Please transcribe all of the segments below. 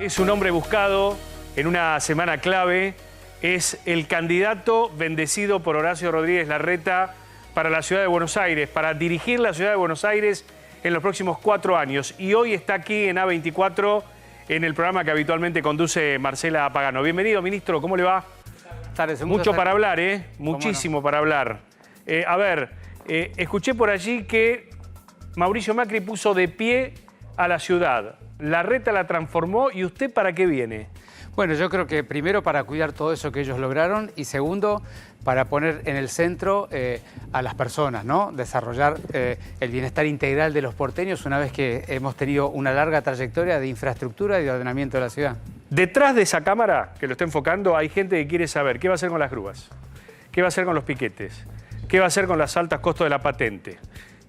Es un hombre buscado en una semana clave. Es el candidato bendecido por Horacio Rodríguez Larreta para la Ciudad de Buenos Aires, para dirigir la Ciudad de Buenos Aires en los próximos 4 años. Y hoy está aquí en A24, en el programa que habitualmente conduce Marcela Pagano. Bienvenido, ministro, ¿cómo le va? Mucho para hablar, ¿eh? Muchísimo para hablar. Escuché por allí que Mauricio Macri puso de pie a la ciudad. Larreta la transformó, ¿y usted para qué viene? Bueno, yo creo que primero para cuidar todo eso que ellos lograron y segundo para poner en el centro a las personas, ¿no? Desarrollar el bienestar integral de los porteños una vez que hemos tenido una larga trayectoria de infraestructura y de ordenamiento de la ciudad. Detrás de esa cámara que lo está enfocando hay gente que quiere saber qué va a hacer con las grúas, qué va a hacer con los piquetes, qué va a hacer con los altos costos de la patente.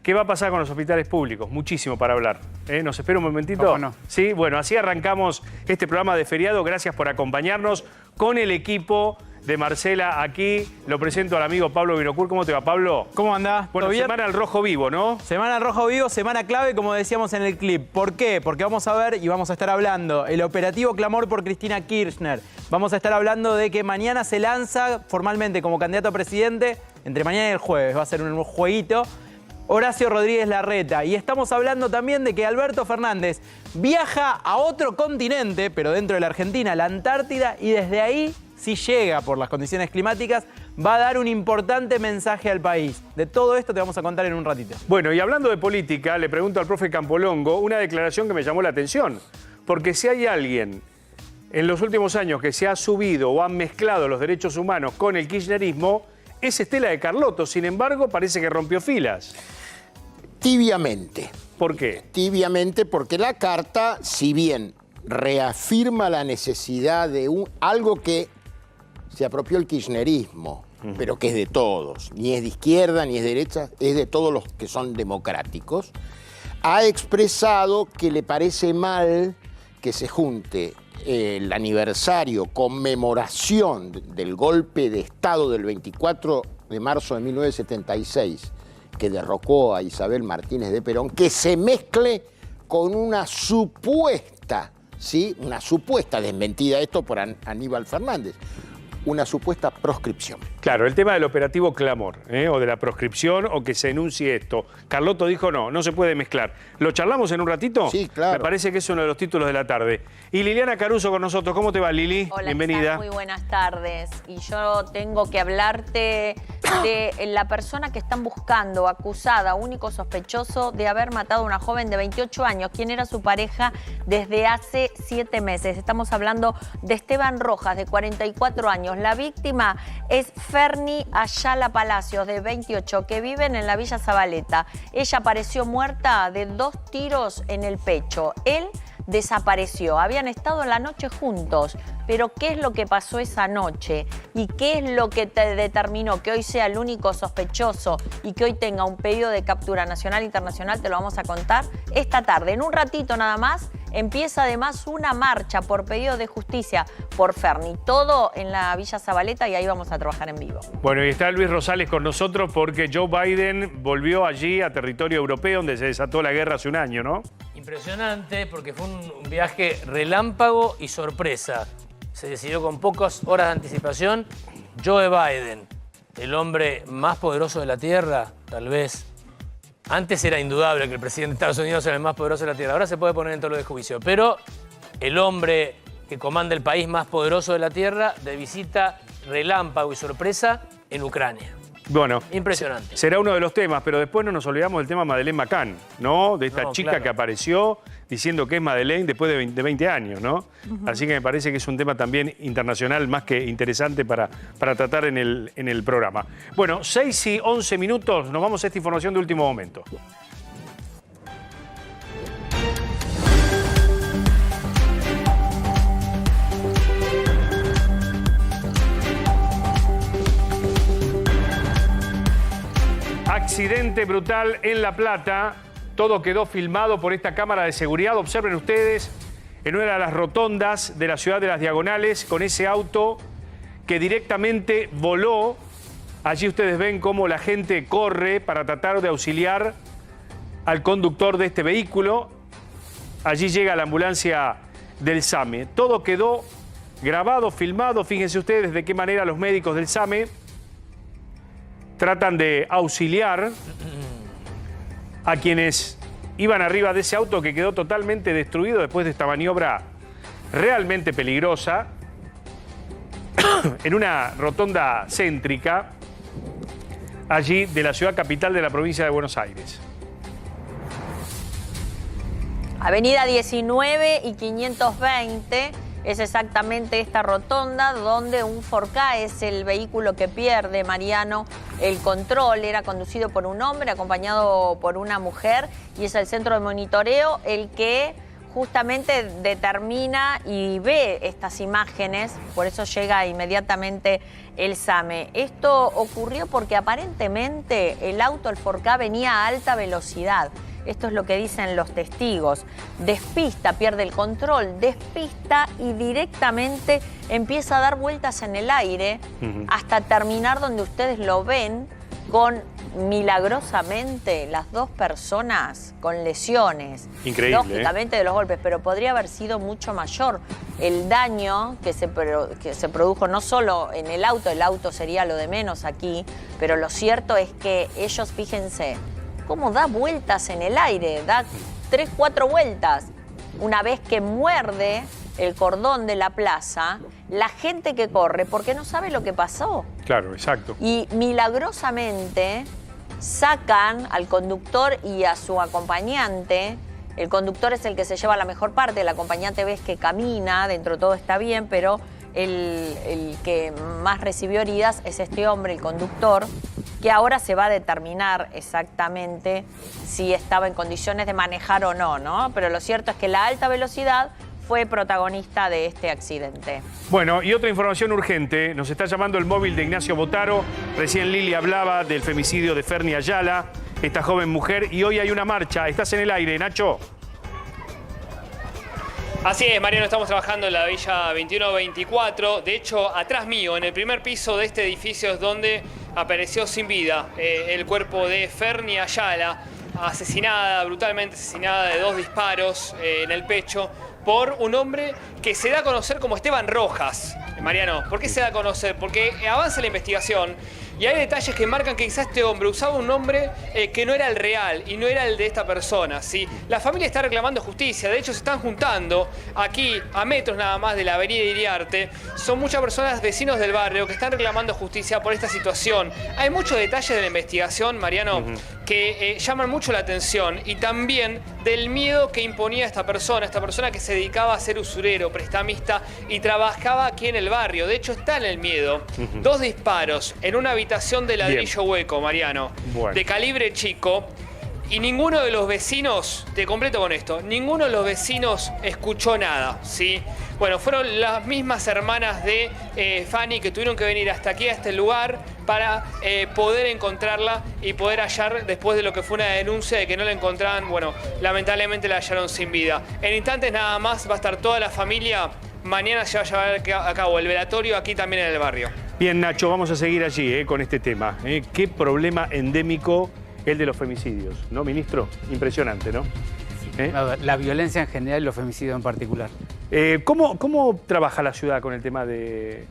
¿Qué va a pasar con los hospitales públicos? Muchísimo para hablar. ¿Nos espera un momentito? ¿Cómo no? Sí, bueno, así arrancamos este programa de feriado. Gracias por acompañarnos con el equipo de Marcela aquí. Lo presento al amigo Pablo Vinocur. ¿Cómo te va, Pablo? ¿Cómo andás? Bueno, semana al rojo vivo, ¿no? Semana al rojo vivo, semana clave, como decíamos en el clip. ¿Por qué? Porque vamos a ver y vamos a estar hablando el operativo clamor por Cristina Kirchner. Vamos a estar hablando de que mañana se lanza formalmente como candidato a presidente, entre mañana y el jueves. Va a ser un jueguito. Horacio Rodríguez Larreta. Y estamos hablando también de que Alberto Fernández viaja a otro continente, pero dentro de la Argentina, la Antártida, y desde ahí, si llega por las condiciones climáticas, va a dar un importante mensaje al país. De todo esto te vamos a contar en un ratito. Bueno, y hablando de política, le pregunto al profe Campolongo una declaración que me llamó la atención. Porque si hay alguien en los últimos años que se ha subido o han mezclado los derechos humanos con el kirchnerismo, es Estela de Carlotto. Sin embargo, parece que rompió filas. Tibiamente. ¿Por qué? Tibiamente porque la carta, si bien reafirma la necesidad de algo que se apropió el kirchnerismo, pero que es de todos, ni es de izquierda ni es de derecha, es de todos los que son democráticos, ha expresado que le parece mal que se junte el aniversario, conmemoración del golpe de Estado del 24 de marzo de 1976, que derrocó a Isabel Martínez de Perón, que se mezcle con una supuesta, ¿sí? Una supuesta desmentida, esto por Aníbal Fernández, una supuesta proscripción. Claro, el tema del operativo clamor, o de la proscripción, o que se enuncie esto. Carlotto dijo no se puede mezclar. ¿Lo charlamos en un ratito? Sí, claro. Me parece que es uno de los títulos de la tarde. Y Liliana Caruso con nosotros. ¿Cómo te va, Lili? Hola, bienvenida. Muy buenas tardes. Y yo tengo que hablarte de la persona que están buscando, acusada, único sospechoso de haber matado a una joven de 28 años, quien era su pareja desde hace 7 meses. Estamos hablando de Esteban Rojas, de 44 años. La víctima es Ferni Ayala Palacios, de 28, que viven en la Villa Zabaleta. Ella apareció muerta de 2 tiros en el pecho. Él desapareció. Habían estado en la noche juntos. Pero ¿qué es lo que pasó esa noche? ¿Y qué es lo que te determinó que hoy sea el único sospechoso y que hoy tenga un pedido de captura nacional e internacional? Te lo vamos a contar esta tarde. En un ratito nada más empieza además una marcha por pedido de justicia por Ferni. Todo en la Villa Zabaleta y ahí vamos a trabajar en vivo. Bueno, y está Luis Rosales con nosotros porque Joe Biden volvió allí a territorio europeo donde se desató la guerra hace un año, ¿no? Impresionante porque fue un viaje relámpago y sorpresa. Se decidió con pocas horas de anticipación. Joe Biden, el hombre más poderoso de la Tierra, tal vez. Antes era indudable que el presidente de Estados Unidos era el más poderoso de la Tierra. Ahora se puede poner en tolo de juicio. Pero el hombre que comanda el país más poderoso de la Tierra, de visita relámpago y sorpresa en Ucrania. Bueno, impresionante. Será uno de los temas, pero después no nos olvidamos del tema Madeleine McCann, ¿no? De esta chica que apareció diciendo que es Madeleine después de 20 años, ¿no? Así que me parece que es un tema también internacional más que interesante para tratar en el programa. Bueno, 6 y 11 minutos, nos vamos a esta información de último momento. Accidente brutal en La Plata. Todo quedó filmado por esta cámara de seguridad. Observen ustedes, en una de las rotondas de la ciudad de Las Diagonales, con ese auto que directamente voló. Allí ustedes ven cómo la gente corre para tratar de auxiliar al conductor de este vehículo. Allí llega la ambulancia del SAME. Todo quedó grabado, filmado. Fíjense ustedes de qué manera los médicos del SAME tratan de auxiliar a quienes iban arriba de ese auto que quedó totalmente destruido después de esta maniobra realmente peligrosa en una rotonda céntrica allí de la ciudad capital de la provincia de Buenos Aires. Avenida 19 y 520 es exactamente esta rotonda donde un Forca es el vehículo que pierde, Mariano, el control. Era conducido por un hombre acompañado por una mujer y es el centro de monitoreo el que justamente determina y ve estas imágenes, por eso llega inmediatamente el SAME. Esto ocurrió porque aparentemente el auto, el Forca, venía a alta velocidad. Esto es lo que dicen los testigos. Despista, pierde el control, despista y directamente empieza a dar vueltas en el aire hasta terminar donde ustedes lo ven, con milagrosamente las dos personas con lesiones. Increíble, lógicamente de los golpes, pero podría haber sido mucho mayor el daño que se produjo no solo en el auto sería lo de menos aquí, pero lo cierto es que ellos, fíjense, cómo da vueltas en el aire, da 3, 4 vueltas. Una vez que muerde el cordón de la plaza, la gente que corre, porque no sabe lo que pasó. Claro, exacto. Y milagrosamente sacan al conductor y a su acompañante. El conductor es el que se lleva la mejor parte, el acompañante ves que camina, dentro de todo está bien, pero el que más recibió heridas es este hombre, el conductor, que ahora se va a determinar exactamente si estaba en condiciones de manejar o no, ¿no? Pero lo cierto es que la alta velocidad fue protagonista de este accidente. Bueno, y otra información urgente. Nos está llamando el móvil de Ignacio Botaro. Recién Lili hablaba del femicidio de Ferni Ayala, esta joven mujer, y hoy hay una marcha. Estás en el aire, Nacho. Así es, Mariano, estamos trabajando en la Villa 2124. De hecho, atrás mío, en el primer piso de este edificio, es donde apareció sin vida el cuerpo de Ferni Ayala, asesinada, brutalmente asesinada de 2 disparos en el pecho por un hombre que se da a conocer como Esteban Rojas. Mariano, ¿por qué se da a conocer? Porque avanza la investigación y hay detalles que marcan que quizás este hombre usaba un nombre que no era el real y no era el de esta persona, ¿sí? La familia está reclamando justicia, de hecho se están juntando aquí a metros nada más de la avenida Iriarte. Son muchas personas, vecinos del barrio, que están reclamando justicia por esta situación. Hay muchos detalles de la investigación, Mariano, que llaman mucho la atención, y también del miedo que imponía esta persona que se dedicaba a ser usurero, prestamista y trabajaba aquí en el barrio. De hecho está en el miedo. 2 disparos en una habitación de ladrillo hueco, Mariano, de calibre chico, y ninguno de los vecinos, te completo con esto, ninguno de los vecinos escuchó nada, ¿sí? Bueno, fueron las mismas hermanas de Fanny que tuvieron que venir hasta aquí, a este lugar, para poder encontrarla y poder hallar, después de lo que fue una denuncia de que no la encontraban. Bueno, lamentablemente la hallaron sin vida. En instantes nada más va a estar toda la familia. Mañana se va a llevar a cabo el velatorio aquí también en el barrio. Bien, Nacho, vamos a seguir allí con este tema. Qué problema endémico el de los femicidios, ¿no, ministro? Impresionante, ¿no? La violencia en general y los femicidios en particular. ¿Cómo trabaja la ciudad con el tema de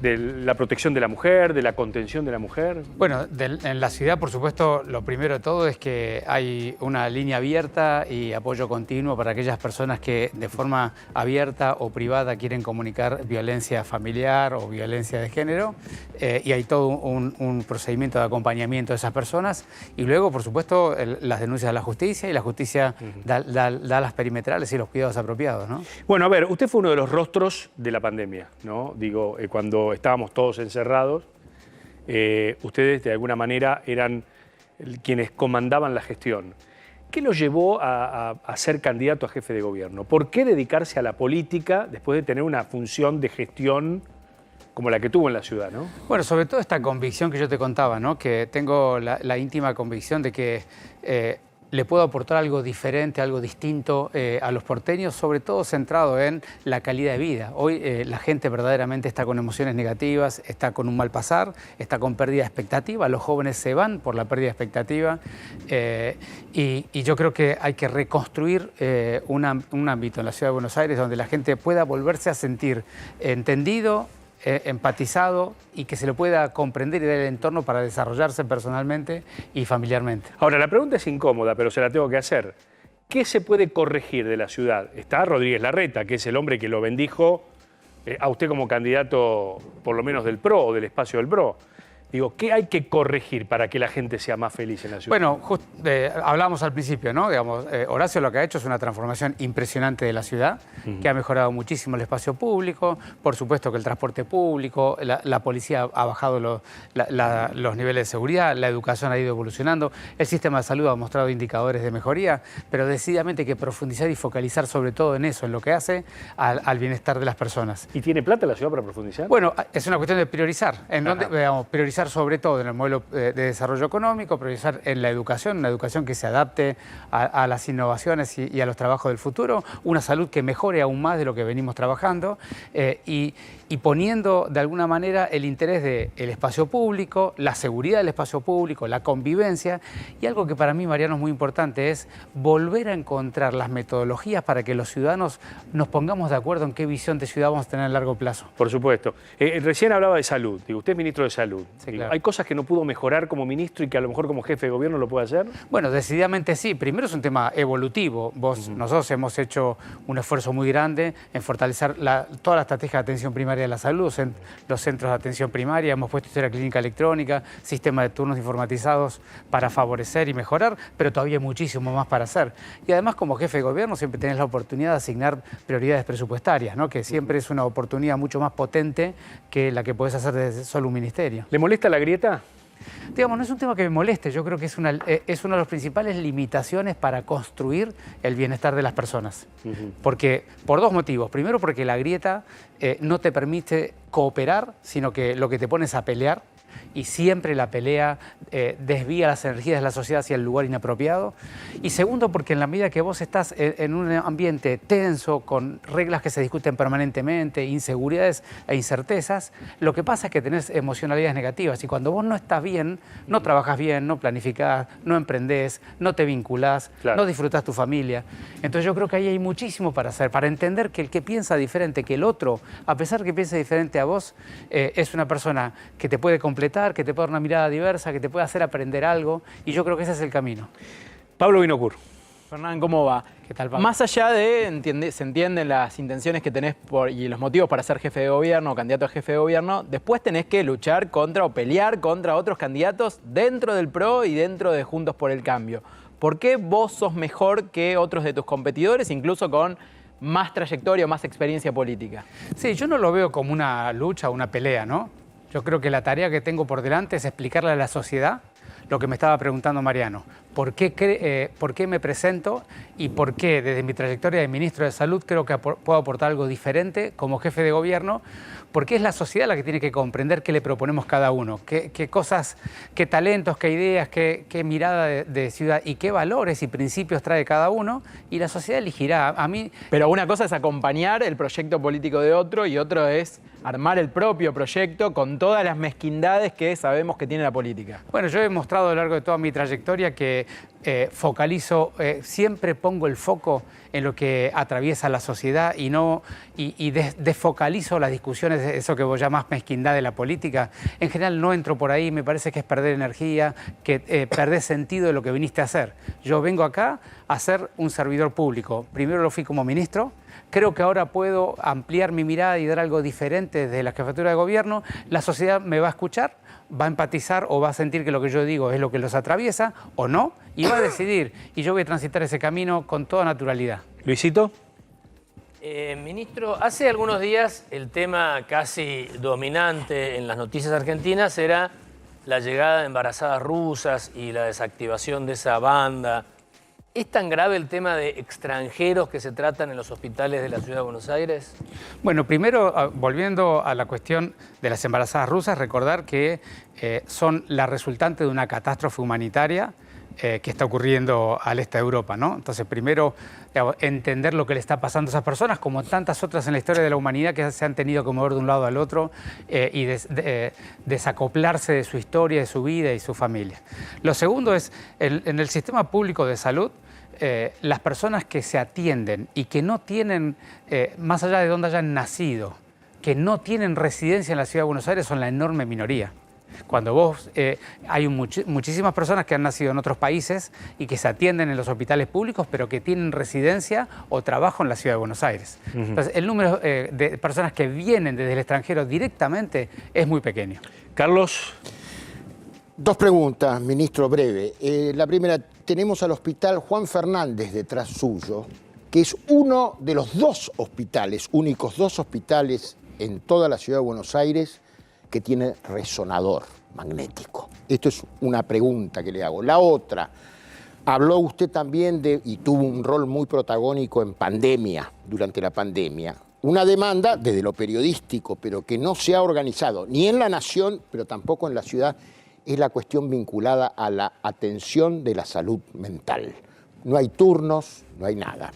la protección de la mujer, de la contención de la mujer? Bueno, en la ciudad, por supuesto, lo primero de todo es que hay una línea abierta y apoyo continuo para aquellas personas que de forma abierta o privada quieren comunicar violencia familiar o violencia de género, y hay todo un procedimiento de acompañamiento de esas personas, y luego, por supuesto, las denuncias a la justicia, y la justicia da las perimetrales y los cuidados apropiados, ¿no? Bueno, a ver, usted fue uno de los rostros de la pandemia, ¿no? Digo, cuando estábamos todos encerrados, ustedes de alguna manera eran quienes comandaban la gestión. ¿Qué lo llevó a ser candidato a jefe de gobierno? ¿Por qué dedicarse a la política después de tener una función de gestión como la que tuvo en la ciudad, ¿no? Bueno, sobre todo esta convicción que yo te contaba, ¿no? Que tengo la íntima convicción de que le puedo aportar algo diferente, algo distinto a los porteños, sobre todo centrado en la calidad de vida. Hoy la gente verdaderamente está con emociones negativas, está con un mal pasar, está con pérdida de expectativa, los jóvenes se van por la pérdida de expectativa y yo creo que hay que reconstruir un ámbito en la Ciudad de Buenos Aires donde la gente pueda volverse a sentir entendido, empatizado y que se lo pueda comprender y dar el entorno para desarrollarse personalmente y familiarmente. Ahora, la pregunta es incómoda, pero se la tengo que hacer. ¿Qué se puede corregir de la ciudad? Está Rodríguez Larreta, que es el hombre que lo bendijo a usted como candidato, por lo menos del PRO o del espacio del PRO. Digo, ¿qué hay que corregir para que la gente sea más feliz en la ciudad? Bueno, hablábamos al principio, ¿no? Digamos, Horacio lo que ha hecho es una transformación impresionante de la ciudad, que ha mejorado muchísimo el espacio público, por supuesto que el transporte público, la policía ha bajado los niveles de seguridad, la educación ha ido evolucionando, el sistema de salud ha mostrado indicadores de mejoría, pero decididamente hay que profundizar y focalizar sobre todo en eso, en lo que hace al bienestar de las personas. ¿Y tiene plata la ciudad para profundizar? Bueno, es una cuestión de priorizar. Priorizar sobre todo en el modelo de desarrollo económico, priorizar en la educación, una educación que se adapte a las innovaciones y a los trabajos del futuro, una salud que mejore aún más de lo que venimos trabajando y poniendo de alguna manera el interés del espacio público, la seguridad del espacio público, la convivencia y algo que para mí, Mariano, es muy importante es volver a encontrar las metodologías para que los ciudadanos nos pongamos de acuerdo en qué visión de ciudad vamos a tener a largo plazo. Por supuesto. Recién hablaba de salud. Digo, usted es ministro de Salud. Sí, claro. ¿Hay cosas que no pudo mejorar como ministro y que a lo mejor como jefe de gobierno lo puede hacer? Bueno, decididamente sí. Primero es un tema evolutivo. Nosotros hemos hecho un esfuerzo muy grande en fortalecer toda la estrategia de atención primaria de la salud, los centros de atención primaria, hemos puesto historia clínica electrónica, sistema de turnos informatizados para favorecer y mejorar, pero todavía hay muchísimo más para hacer. Y además, como jefe de gobierno, siempre tenés la oportunidad de asignar prioridades presupuestarias, ¿no? Que siempre es una oportunidad mucho más potente que la que podés hacer desde solo un ministerio. ¿Le molesta la grieta? Digamos, no es un tema que me moleste, yo creo que es una de las principales limitaciones para construir el bienestar de las personas. Porque, por dos motivos. Primero, porque la grieta no te permite cooperar, sino que lo que te pones a pelear, y siempre la pelea desvía las energías de la sociedad hacia el lugar inapropiado. Y segundo, porque en la medida que vos estás en un ambiente tenso, con reglas que se discuten permanentemente, inseguridades e incertezas, lo que pasa es que tenés emocionalidades negativas. Y cuando vos no estás bien, no trabajas bien, no planificás, no emprendés, no te vinculás, no disfrutás tu familia. Entonces yo creo que ahí hay muchísimo para hacer, para entender que el que piensa diferente que el otro, a pesar que piense diferente a vos, es una persona que te puede completar, que te puede dar una mirada diversa, que te puede hacer aprender algo, y yo creo que ese es el camino. Pablo Vinocur. Fernán, ¿cómo va? ¿Qué tal, Pablo? Más allá de, se entienden las intenciones que tenés y los motivos para ser jefe de gobierno o candidato a jefe de gobierno, después tenés que luchar contra o pelear contra otros candidatos dentro del PRO y dentro de Juntos por el Cambio. ¿Por qué vos sos mejor que otros de tus competidores, incluso con más trayectoria o más experiencia política? Sí, yo no lo veo como una lucha o una pelea, ¿no? Yo creo que la tarea que tengo por delante es explicarle a la sociedad lo que me estaba preguntando Mariano. ¿Por qué me presento y por qué desde mi trayectoria de ministro de Salud creo que puedo aportar algo diferente como jefe de gobierno? Porque es la sociedad la que tiene que comprender qué le proponemos cada uno, qué cosas, qué talentos, qué ideas, qué mirada de ciudad y qué valores y principios trae cada uno, y la sociedad elegirá. A mí... Pero una cosa es acompañar el proyecto político de otro y otro es armar el propio proyecto con todas las mezquindades que sabemos que tiene la política. Bueno, yo he mostrado a lo largo de toda mi trayectoria que focalizo, siempre pongo el foco en lo que atraviesa la sociedad y desfocalizo las discusiones de eso que vos llamás mezquindad de la política. En general no entro por ahí, me parece que es perder energía, que perdés sentido de lo que viniste a hacer. Yo vengo acá a ser un servidor público. Primero lo fui como ministro. Creo que ahora puedo ampliar mi mirada y dar algo diferente desde la jefatura de gobierno. La sociedad me va a escuchar, va a empatizar o va a sentir que lo que yo digo es lo que los atraviesa o no, y va a decidir. Y yo voy a transitar ese camino con toda naturalidad. Luisito. Ministro, hace algunos días el tema casi dominante en las noticias argentinas era la llegada de embarazadas rusas y la desactivación de esa banda. ¿Es tan grave el tema de extranjeros que se tratan en los hospitales de la Ciudad de Buenos Aires? Bueno, primero, volviendo a la cuestión de las embarazadas rusas, recordar que son la resultante de una catástrofe humanitaria que está ocurriendo al este de Europa, ¿no? Entonces, primero, entender lo que le está pasando a esas personas, como tantas otras en la historia de la humanidad que se han tenido que mover de un lado al otro y desacoplarse de su historia, de su vida y su familia. Lo segundo es, en el sistema público de salud, las personas que se atienden y que no tienen, más allá de dónde hayan nacido, que no tienen residencia en la Ciudad de Buenos Aires son la enorme minoría. Cuando vos, hay muchísimas personas que han nacido en otros países y que se atienden en los hospitales públicos, pero que tienen residencia o trabajo en la Ciudad de Buenos Aires. Entonces, el número de personas que vienen desde el extranjero directamente es muy pequeño. Carlos. Dos preguntas, ministro, breve. La primera, tenemos al hospital Juan Fernández detrás suyo, que es uno de los únicos dos hospitales en toda la Ciudad de Buenos Aires que tiene resonador magnético. Esto es una pregunta que le hago. La otra, habló usted también y tuvo un rol muy protagónico en pandemia, durante la pandemia. Una demanda desde lo periodístico, pero que no se ha organizado ni en la Nación, pero tampoco en la ciudad, es la cuestión vinculada a la atención de la salud mental. No hay turnos, no hay nada.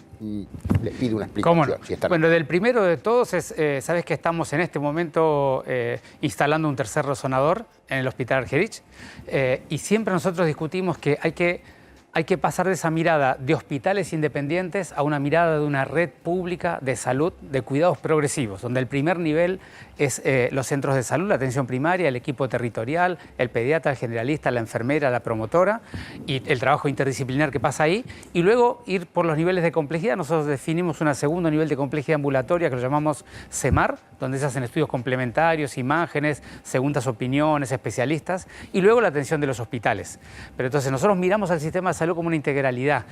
Les pido una explicación. ¿Cómo no? Si están... Bueno, del primero de todos es, sabes que estamos en este momento instalando un tercer resonador en el Hospital Argerich y siempre nosotros discutimos que hay que pasar de esa mirada de hospitales independientes a una mirada de una red pública de salud, de cuidados progresivos, donde el primer nivel es los centros de salud, la atención primaria, el equipo territorial, el pediatra, el generalista, la enfermera, la promotora y el trabajo interdisciplinar que pasa ahí. Y luego ir por los niveles de complejidad. Nosotros definimos un segundo nivel de complejidad ambulatoria que lo llamamos CEMAR, donde se hacen estudios complementarios, imágenes, segundas opiniones, especialistas, y luego la atención de los hospitales. Pero entonces nosotros miramos al sistema de salud como una integralidad,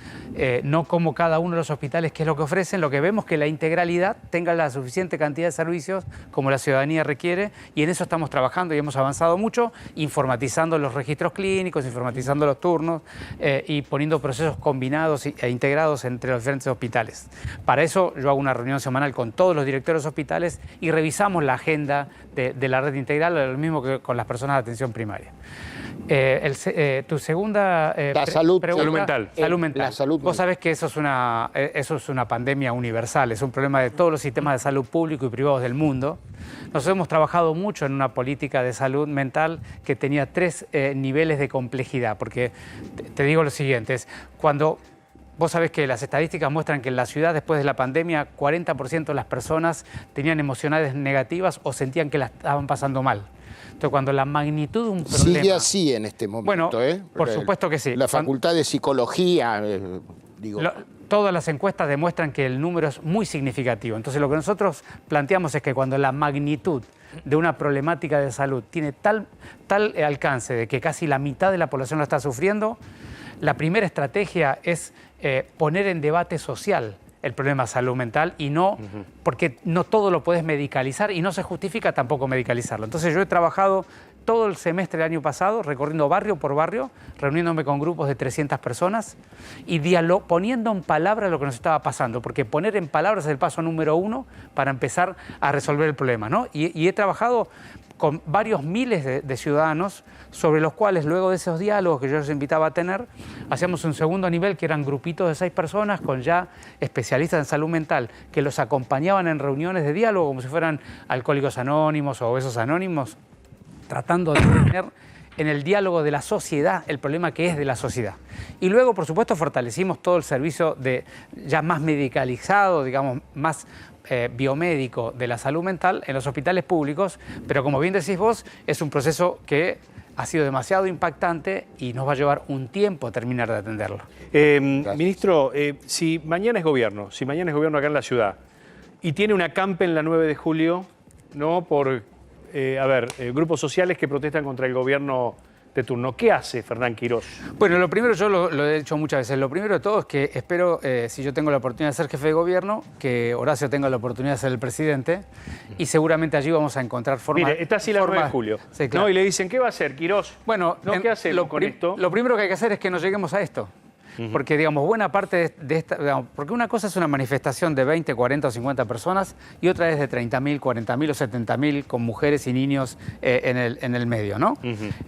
no como cada uno de los hospitales qué es lo que ofrecen, lo que vemos que la integralidad tenga la suficiente cantidad de servicios como la ciudadanía requiere, y en eso estamos trabajando y hemos avanzado mucho, informatizando los registros clínicos, informatizando los turnos y poniendo procesos combinados e integrados entre los diferentes hospitales. Para eso yo hago una reunión semanal con todos los directores de hospitales y revisamos la agenda de la red integral, lo mismo que con las personas de atención primaria. Tu segunda pregunta, salud mental. Salud mental. La salud Vos sabés que eso es una pandemia universal, es un problema de todos los sistemas de salud público y privados del mundo. Nosotros hemos trabajado mucho en una política de salud mental que tenía 3 niveles de complejidad, porque te digo lo siguiente, es cuando... Vos sabés que las estadísticas muestran que en la ciudad, después de la pandemia, 40% de las personas tenían emocionales negativas o sentían que la estaban pasando mal. Entonces, cuando la magnitud de un problema... Sigue así en este momento, bueno, por supuesto que sí. La Facultad de Psicología, todas las encuestas demuestran que el número es muy significativo. Entonces, lo que nosotros planteamos es que cuando la magnitud de una problemática de salud tiene tal alcance de que casi la mitad de la población lo está sufriendo, la primera estrategia es poner en debate social el problema de salud mental y no, porque no todo lo puedes medicalizar y no se justifica tampoco medicalizarlo. Entonces yo he trabajado todo el semestre del año pasado recorriendo barrio por barrio, reuniéndome con grupos de 300 personas y poniendo en palabras lo que nos estaba pasando, porque poner en palabras es el paso número 1 para empezar a resolver el problema, ¿no? Y he trabajado con varios miles de ciudadanos sobre los cuales luego de esos diálogos que yo les invitaba a tener, hacíamos un segundo nivel que eran grupitos de 6 personas con ya especialistas en salud mental que los acompañaban en reuniones de diálogo como si fueran alcohólicos anónimos o obesos anónimos, tratando de tener en el diálogo de la sociedad el problema que es de la sociedad. Y luego, por supuesto, fortalecimos todo el servicio ya más medicalizado, digamos, más biomédico de la salud mental en los hospitales públicos, pero como bien decís vos, es un proceso que ha sido demasiado impactante y nos va a llevar un tiempo terminar de atenderlo. Ministro, si mañana es gobierno acá en la ciudad y tiene una acampe en la 9 de julio, ¿no? Por, grupos sociales que protestan contra el gobierno de turno, ¿qué hace Fernán Quirós? Bueno, lo primero, yo lo he dicho muchas veces, lo primero de todo es que espero, si yo tengo la oportunidad de ser jefe de gobierno, que Horacio tenga la oportunidad de ser el presidente y seguramente allí vamos a encontrar formas... Mire, está así la 9 de julio, sí, claro. ¿no? Y le dicen, ¿qué va a hacer Quirós? Bueno, ¿no? ¿Qué hacemos con esto? Lo primero que hay que hacer es que no lleguemos a esto. Porque, digamos, buena parte de esta... Digamos, porque una cosa es una manifestación de 20, 40 o 50 personas y otra es de 30.000, 40.000 o 70.000 con mujeres y niños en el medio, ¿no?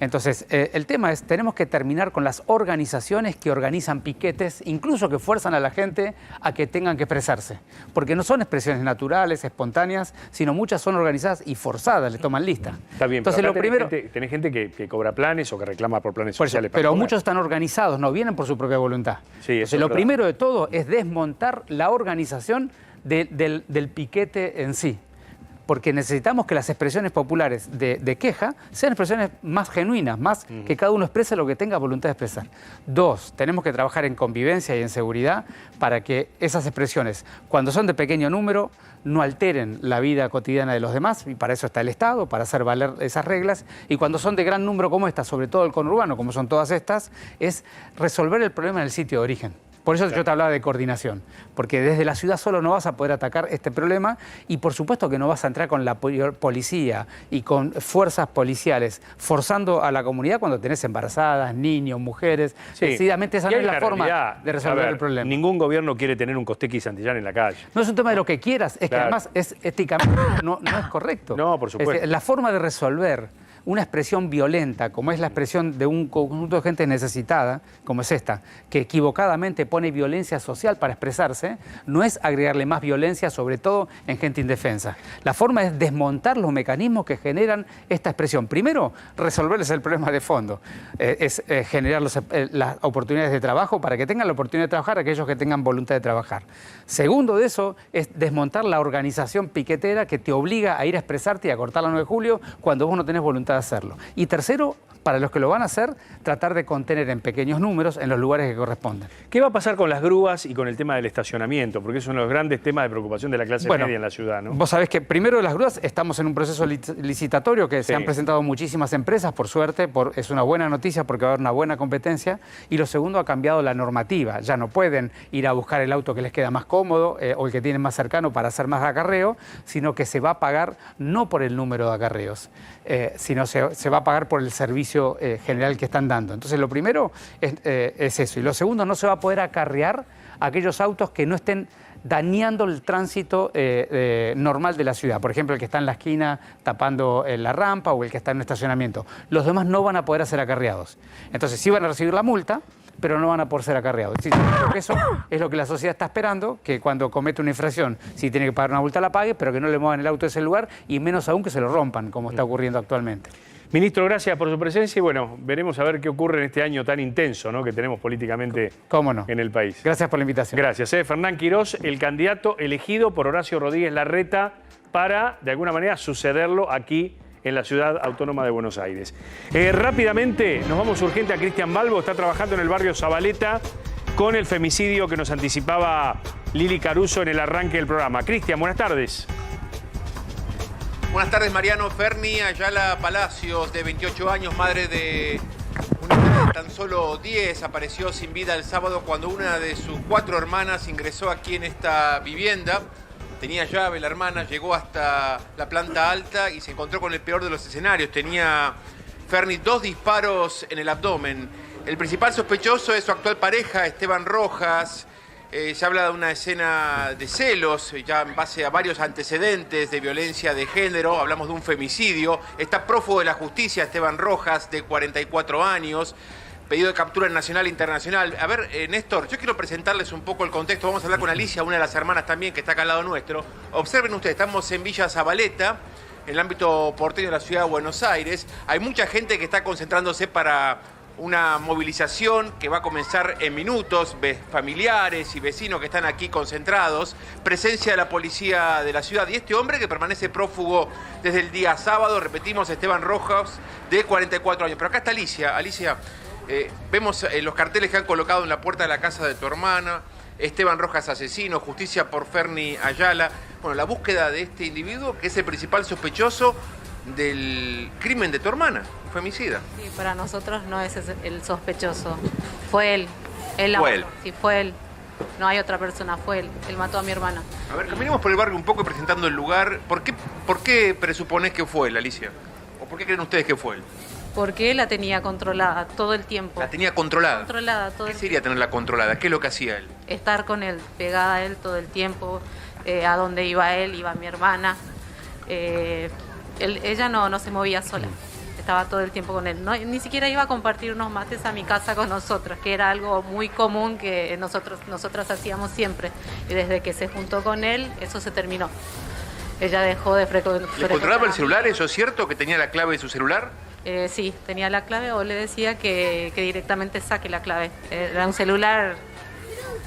Entonces, el tema es, tenemos que terminar con las organizaciones que organizan piquetes, incluso que fuerzan a la gente a que tengan que expresarse. Porque no son expresiones naturales, espontáneas, sino muchas son organizadas y forzadas, le toman lista. Está bien, entonces, pero lo primero... tenés gente que cobra planes o que reclama por planes Por eso, sociales. para pero comer. muchos están organizados, no vienen por su propia voluntad. Sí, eso Entonces, es lo verdad. primero de todo es desmontar la organización del piquete en sí. Porque necesitamos que las expresiones populares de queja sean expresiones más genuinas, más que cada uno exprese lo que tenga voluntad de expresar. 2, tenemos que trabajar en convivencia y en seguridad para que esas expresiones, cuando son de pequeño número, no alteren la vida cotidiana de los demás, y para eso está el Estado, para hacer valer esas reglas, y cuando son de gran número como esta, sobre todo el conurbano, como son todas estas, es resolver el problema en el sitio de origen. Por eso yo te hablaba de coordinación, porque desde la ciudad solo no vas a poder atacar este problema y por supuesto que no vas a entrar con la policía y con fuerzas policiales forzando a la comunidad cuando tenés embarazadas, niños, mujeres. Sí. Decididamente esa Y no hay es la una forma realidad. de resolver A ver, el problema. Ningún gobierno quiere tener un Costequi y Santillán en la calle. No es un tema de lo que quieras, es Claro. que además es éticamente no es correcto. No, por supuesto. Es decir, la forma de resolver una expresión violenta, como es la expresión de un conjunto de gente necesitada, como es esta, que equivocadamente pone violencia social para expresarse, no es agregarle más violencia, sobre todo en gente indefensa. La forma es desmontar los mecanismos que generan esta expresión. Primero, resolverles el problema de fondo, generar las oportunidades de trabajo para que tengan la oportunidad de trabajar aquellos que tengan voluntad de trabajar. Segundo de eso es desmontar la organización piquetera que te obliga a ir a expresarte y a cortar la 9 de julio cuando vos no tenés voluntad de hacerlo. Y tercero, para los que lo van a hacer, tratar de contener en pequeños números en los lugares que corresponden. ¿Qué va a pasar con las grúas y con el tema del estacionamiento? Porque es uno de los grandes temas de preocupación de la clase media en la ciudad, ¿no? Vos sabés que primero de las grúas estamos en un proceso licitatorio que se han presentado muchísimas empresas, por suerte, es una buena noticia porque va a haber una buena competencia. Y lo segundo, ha cambiado la normativa. Ya no pueden ir a buscar el auto que les queda más cómodo o el que tienen más cercano para hacer más acarreo, sino que se va a pagar no por el número de acarreos, sino se va a pagar por el servicio general que están dando. Entonces, lo primero es eso. Y lo segundo, no se va a poder acarrear aquellos autos que no estén dañando el tránsito normal de la ciudad. Por ejemplo, el que está en la esquina tapando la rampa o el que está en un estacionamiento. Los demás no van a poder ser acarreados. Entonces, sí van a recibir la multa, pero no van a poder ser acarreados. Es decir, yo creo que eso es lo que la sociedad está esperando, que cuando comete una infracción, si tiene que pagar una multa, la pague, pero que no le muevan el auto a ese lugar y menos aún que se lo rompan, como está ocurriendo actualmente. Ministro, gracias por su presencia y bueno, veremos a ver qué ocurre en este año tan intenso, ¿no?, que tenemos políticamente en el país. Gracias por la invitación. Gracias. Fernán Quirós, el candidato elegido por Horacio Rodríguez Larreta para, de alguna manera, sucederlo aquí en la Ciudad Autónoma de Buenos Aires. Rápidamente, nos vamos urgente a Cristian Balbo, está trabajando en el barrio Zabaleta con el femicidio que nos anticipaba Lili Caruso en el arranque del programa. Cristian, buenas tardes. Buenas tardes, Mariano. Ferni Ayala Palacios, de 28 años, madre de una niña de tan solo 10, apareció sin vida el sábado cuando una de sus 4 hermanas ingresó aquí en esta vivienda. Tenía llave la hermana, llegó hasta la planta alta y se encontró con el peor de los escenarios. Tenía, Ferni, 2 disparos en el abdomen. El principal sospechoso es su actual pareja, Esteban Rojas. Se habla de una escena de celos, ya en base a varios antecedentes de violencia de género. Hablamos de un femicidio. Está prófugo de la justicia Esteban Rojas, de 44 años. Pedido de captura nacional e internacional. A ver, Néstor, yo quiero presentarles un poco el contexto. Vamos a hablar con Alicia, una de las hermanas también, que está acá al lado nuestro. Observen ustedes, estamos en Villa Zabaleta, en el ámbito porteño de la ciudad de Buenos Aires. Hay mucha gente que está concentrándose para una movilización que va a comenzar en minutos, familiares y vecinos que están aquí concentrados, presencia de la policía de la ciudad y este hombre que permanece prófugo desde el día sábado, repetimos, Esteban Rojas, de 44 años. Pero acá está Alicia. Alicia, vemos los carteles que han colocado en la puerta de la casa de tu hermana, Esteban Rojas asesino, justicia por Ferni Ayala. Bueno, la búsqueda de este individuo que es el principal sospechoso del crimen de tu hermana, un femicida. Sí, para nosotros no es el sospechoso. Fue él. Fue él. Sí, fue él. No hay otra persona, fue él. Él mató a mi hermana. A ver, caminemos por el barrio un poco y presentando el lugar. ¿Por qué presuponés que fue él, Alicia? ¿O por qué creen ustedes que fue él? Porque él la tenía controlada todo el tiempo. La tenía controlada. Controlada todo ¿Qué el sería tenerla controlada? ¿Qué es lo que hacía él? Estar con él, pegada a él todo el tiempo. A donde iba él, iba mi hermana. Ella no se movía sola. Estaba todo el tiempo con él. Ni siquiera iba a compartir unos mates a mi casa con nosotros, que era algo muy común que nosotras hacíamos siempre. Y desde que se juntó con él, eso se terminó. Ella dejó de frecuentar. ¿Le controlaba el celular? ¿Eso es cierto? ¿Que tenía la clave de su celular? Sí, tenía la clave o le decía que directamente saque la clave. Era un celular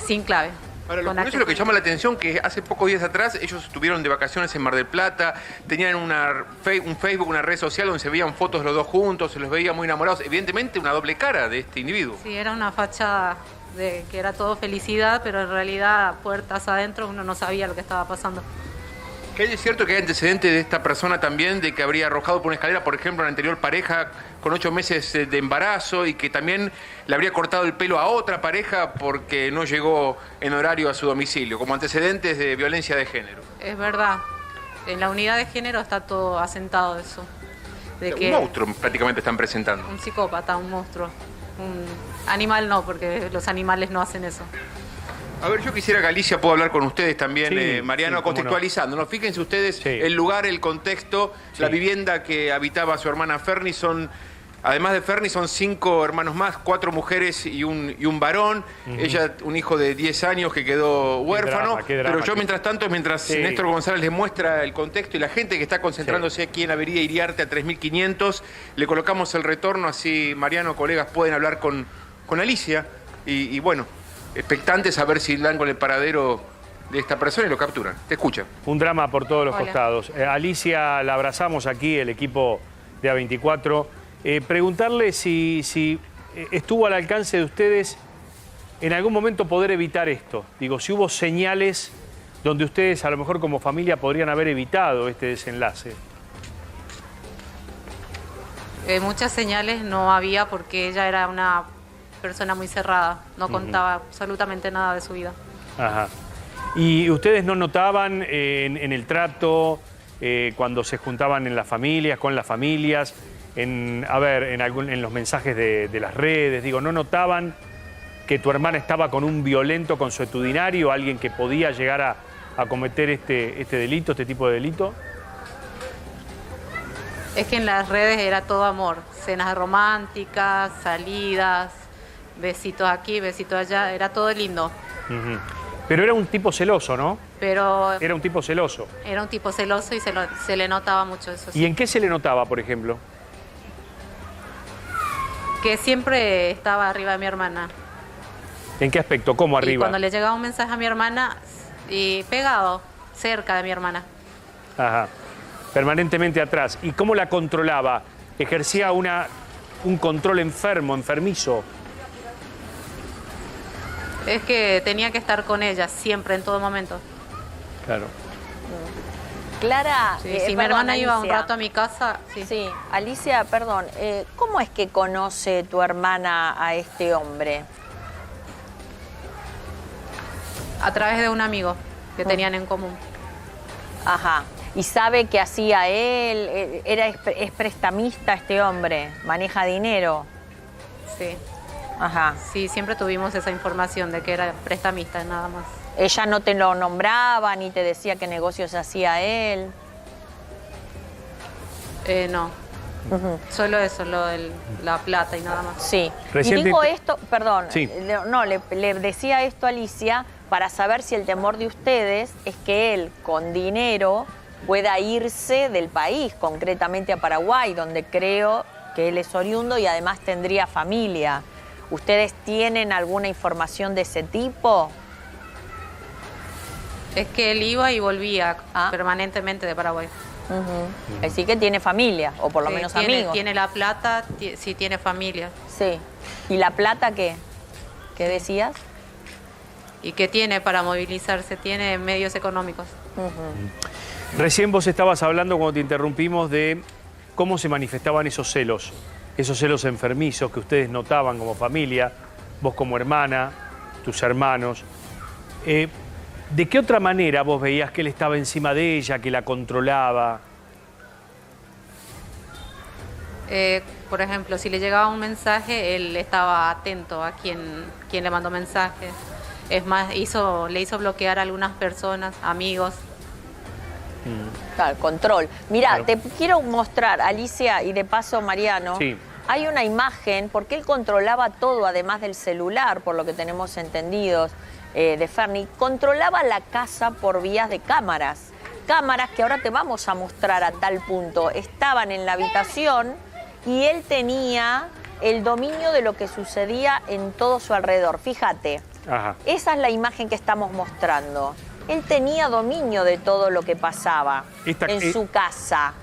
sin clave. Ahora, lo curioso, lo que llama la atención, que hace pocos días atrás ellos estuvieron de vacaciones en Mar del Plata, tenían un Facebook, una red social donde se veían fotos los dos juntos, se los veía muy enamorados. Evidentemente una doble cara de este individuo. Sí, era una fachada de que era todo felicidad, pero en realidad puertas adentro uno no sabía lo que estaba pasando. ¿Que es cierto que hay antecedentes de esta persona también, de que habría arrojado por una escalera, por ejemplo, a la anterior pareja con 8 meses de embarazo y que también le habría cortado el pelo a otra pareja porque no llegó en horario a su domicilio, como antecedentes de violencia de género? Es verdad, en la unidad de género está todo asentado eso. De Un monstruo prácticamente están presentando. Un psicópata, un monstruo. Un animal no, porque los animales no hacen eso. A ver, yo quisiera que Alicia pueda hablar con ustedes también, Sí, Mariano, sí, cómo contextualizándonos. Fíjense ustedes Sí. el lugar, el contexto, Sí. la vivienda que habitaba su hermana Fernie. Además de Fernie, son 5 hermanos más, 4 mujeres y un varón. Ella, un hijo de 10 años que quedó huérfano. Qué drama, Pero yo, mientras tanto, Sí. Néstor González les muestra el contexto y la gente que está concentrándose aquí en Avenida Iriarte a 3500, le colocamos el retorno, así Mariano, colegas, pueden hablar con Alicia. Y bueno, expectantes a ver si dan con el paradero de esta persona y lo capturan. Te escucha. Un drama por todos los Hola. costados. Alicia, la abrazamos aquí, el equipo de A24. Preguntarle si estuvo al alcance de ustedes en algún momento poder evitar esto. Digo, si hubo señales donde ustedes a lo mejor como familia podrían haber evitado este desenlace. Muchas señales no había porque ella era una persona muy cerrada, no contaba absolutamente nada de su vida. Ajá. ¿Y ustedes no notaban en el trato, cuando se juntaban en las familias, con las familias, en los mensajes de las redes, digo, no notaban que tu hermana estaba con un violento consuetudinario, alguien que podía llegar a cometer este delito, este tipo de delito? Es que en las redes era todo amor, cenas románticas, salidas, besitos aquí, besitos allá, era todo lindo. Ujú. Pero era un tipo celoso, ¿no? Pero Era un tipo celoso. era un tipo celoso y se le notaba mucho eso. ¿Y en qué se le notaba, por ejemplo? Que siempre estaba arriba de mi hermana. ¿En qué aspecto? ¿Cómo Y arriba? cuando le llegaba un mensaje a mi hermana, y pegado, cerca de mi hermana. Ajá. Permanentemente atrás. ¿Y cómo la controlaba? ¿Ejercía un control enfermizo? Es que tenía que estar con ella siempre, en todo momento. Claro. Clara, Sí, si mi perdón, hermana iba un Alicia. rato a mi casa, sí. Sí, Alicia, perdón, ¿cómo es que conoce tu hermana a este hombre? A través de un amigo que tenían en común. Ajá. ¿Y sabe qué hacía él? ¿Es prestamista este hombre? ¿Maneja dinero? Sí. Ajá. Sí, siempre tuvimos esa información de que era prestamista, nada más. ¿Ella no te lo nombraba ni te decía qué negocios hacía él? No. Solo eso, la plata y nada más. Sí. Recién Y digo te- esto, perdón, Sí. le decía esto a Alicia para saber si el temor de ustedes es que él, con dinero, pueda irse del país, concretamente a Paraguay, donde creo que él es oriundo y además tendría familia. ¿Ustedes tienen alguna información de ese tipo? Es que él iba y volvía Ah. permanentemente de Paraguay. Así que tiene familia, o por lo Sí, menos tiene, amigos. Tiene la plata, sí tiene familia. Sí. ¿Y la plata qué? ¿Qué decías? ¿Y qué tiene para movilizarse? Tiene medios económicos. Recién vos estabas hablando, cuando te interrumpimos, de cómo se manifestaban esos celos enfermizos que ustedes notaban como familia, vos como hermana, tus hermanos. ¿De qué otra manera vos veías que él estaba encima de ella, que la controlaba? Por ejemplo, si le llegaba un mensaje, él estaba atento a quien le mandó mensaje. Es más, le hizo bloquear a algunas personas, amigos. Claro, control. Mira, te quiero mostrar, Alicia, y de paso Mariano. Sí. Hay una imagen, porque él controlaba todo, además del celular, por lo que tenemos entendidos de Ferni, controlaba la casa por vías de cámaras. Cámaras que ahora te vamos a mostrar a tal punto. Estaban en la habitación y él tenía el dominio de lo que sucedía en todo su alrededor. Fíjate, esa es la imagen que estamos mostrando. Él tenía dominio de todo lo que pasaba en su casa.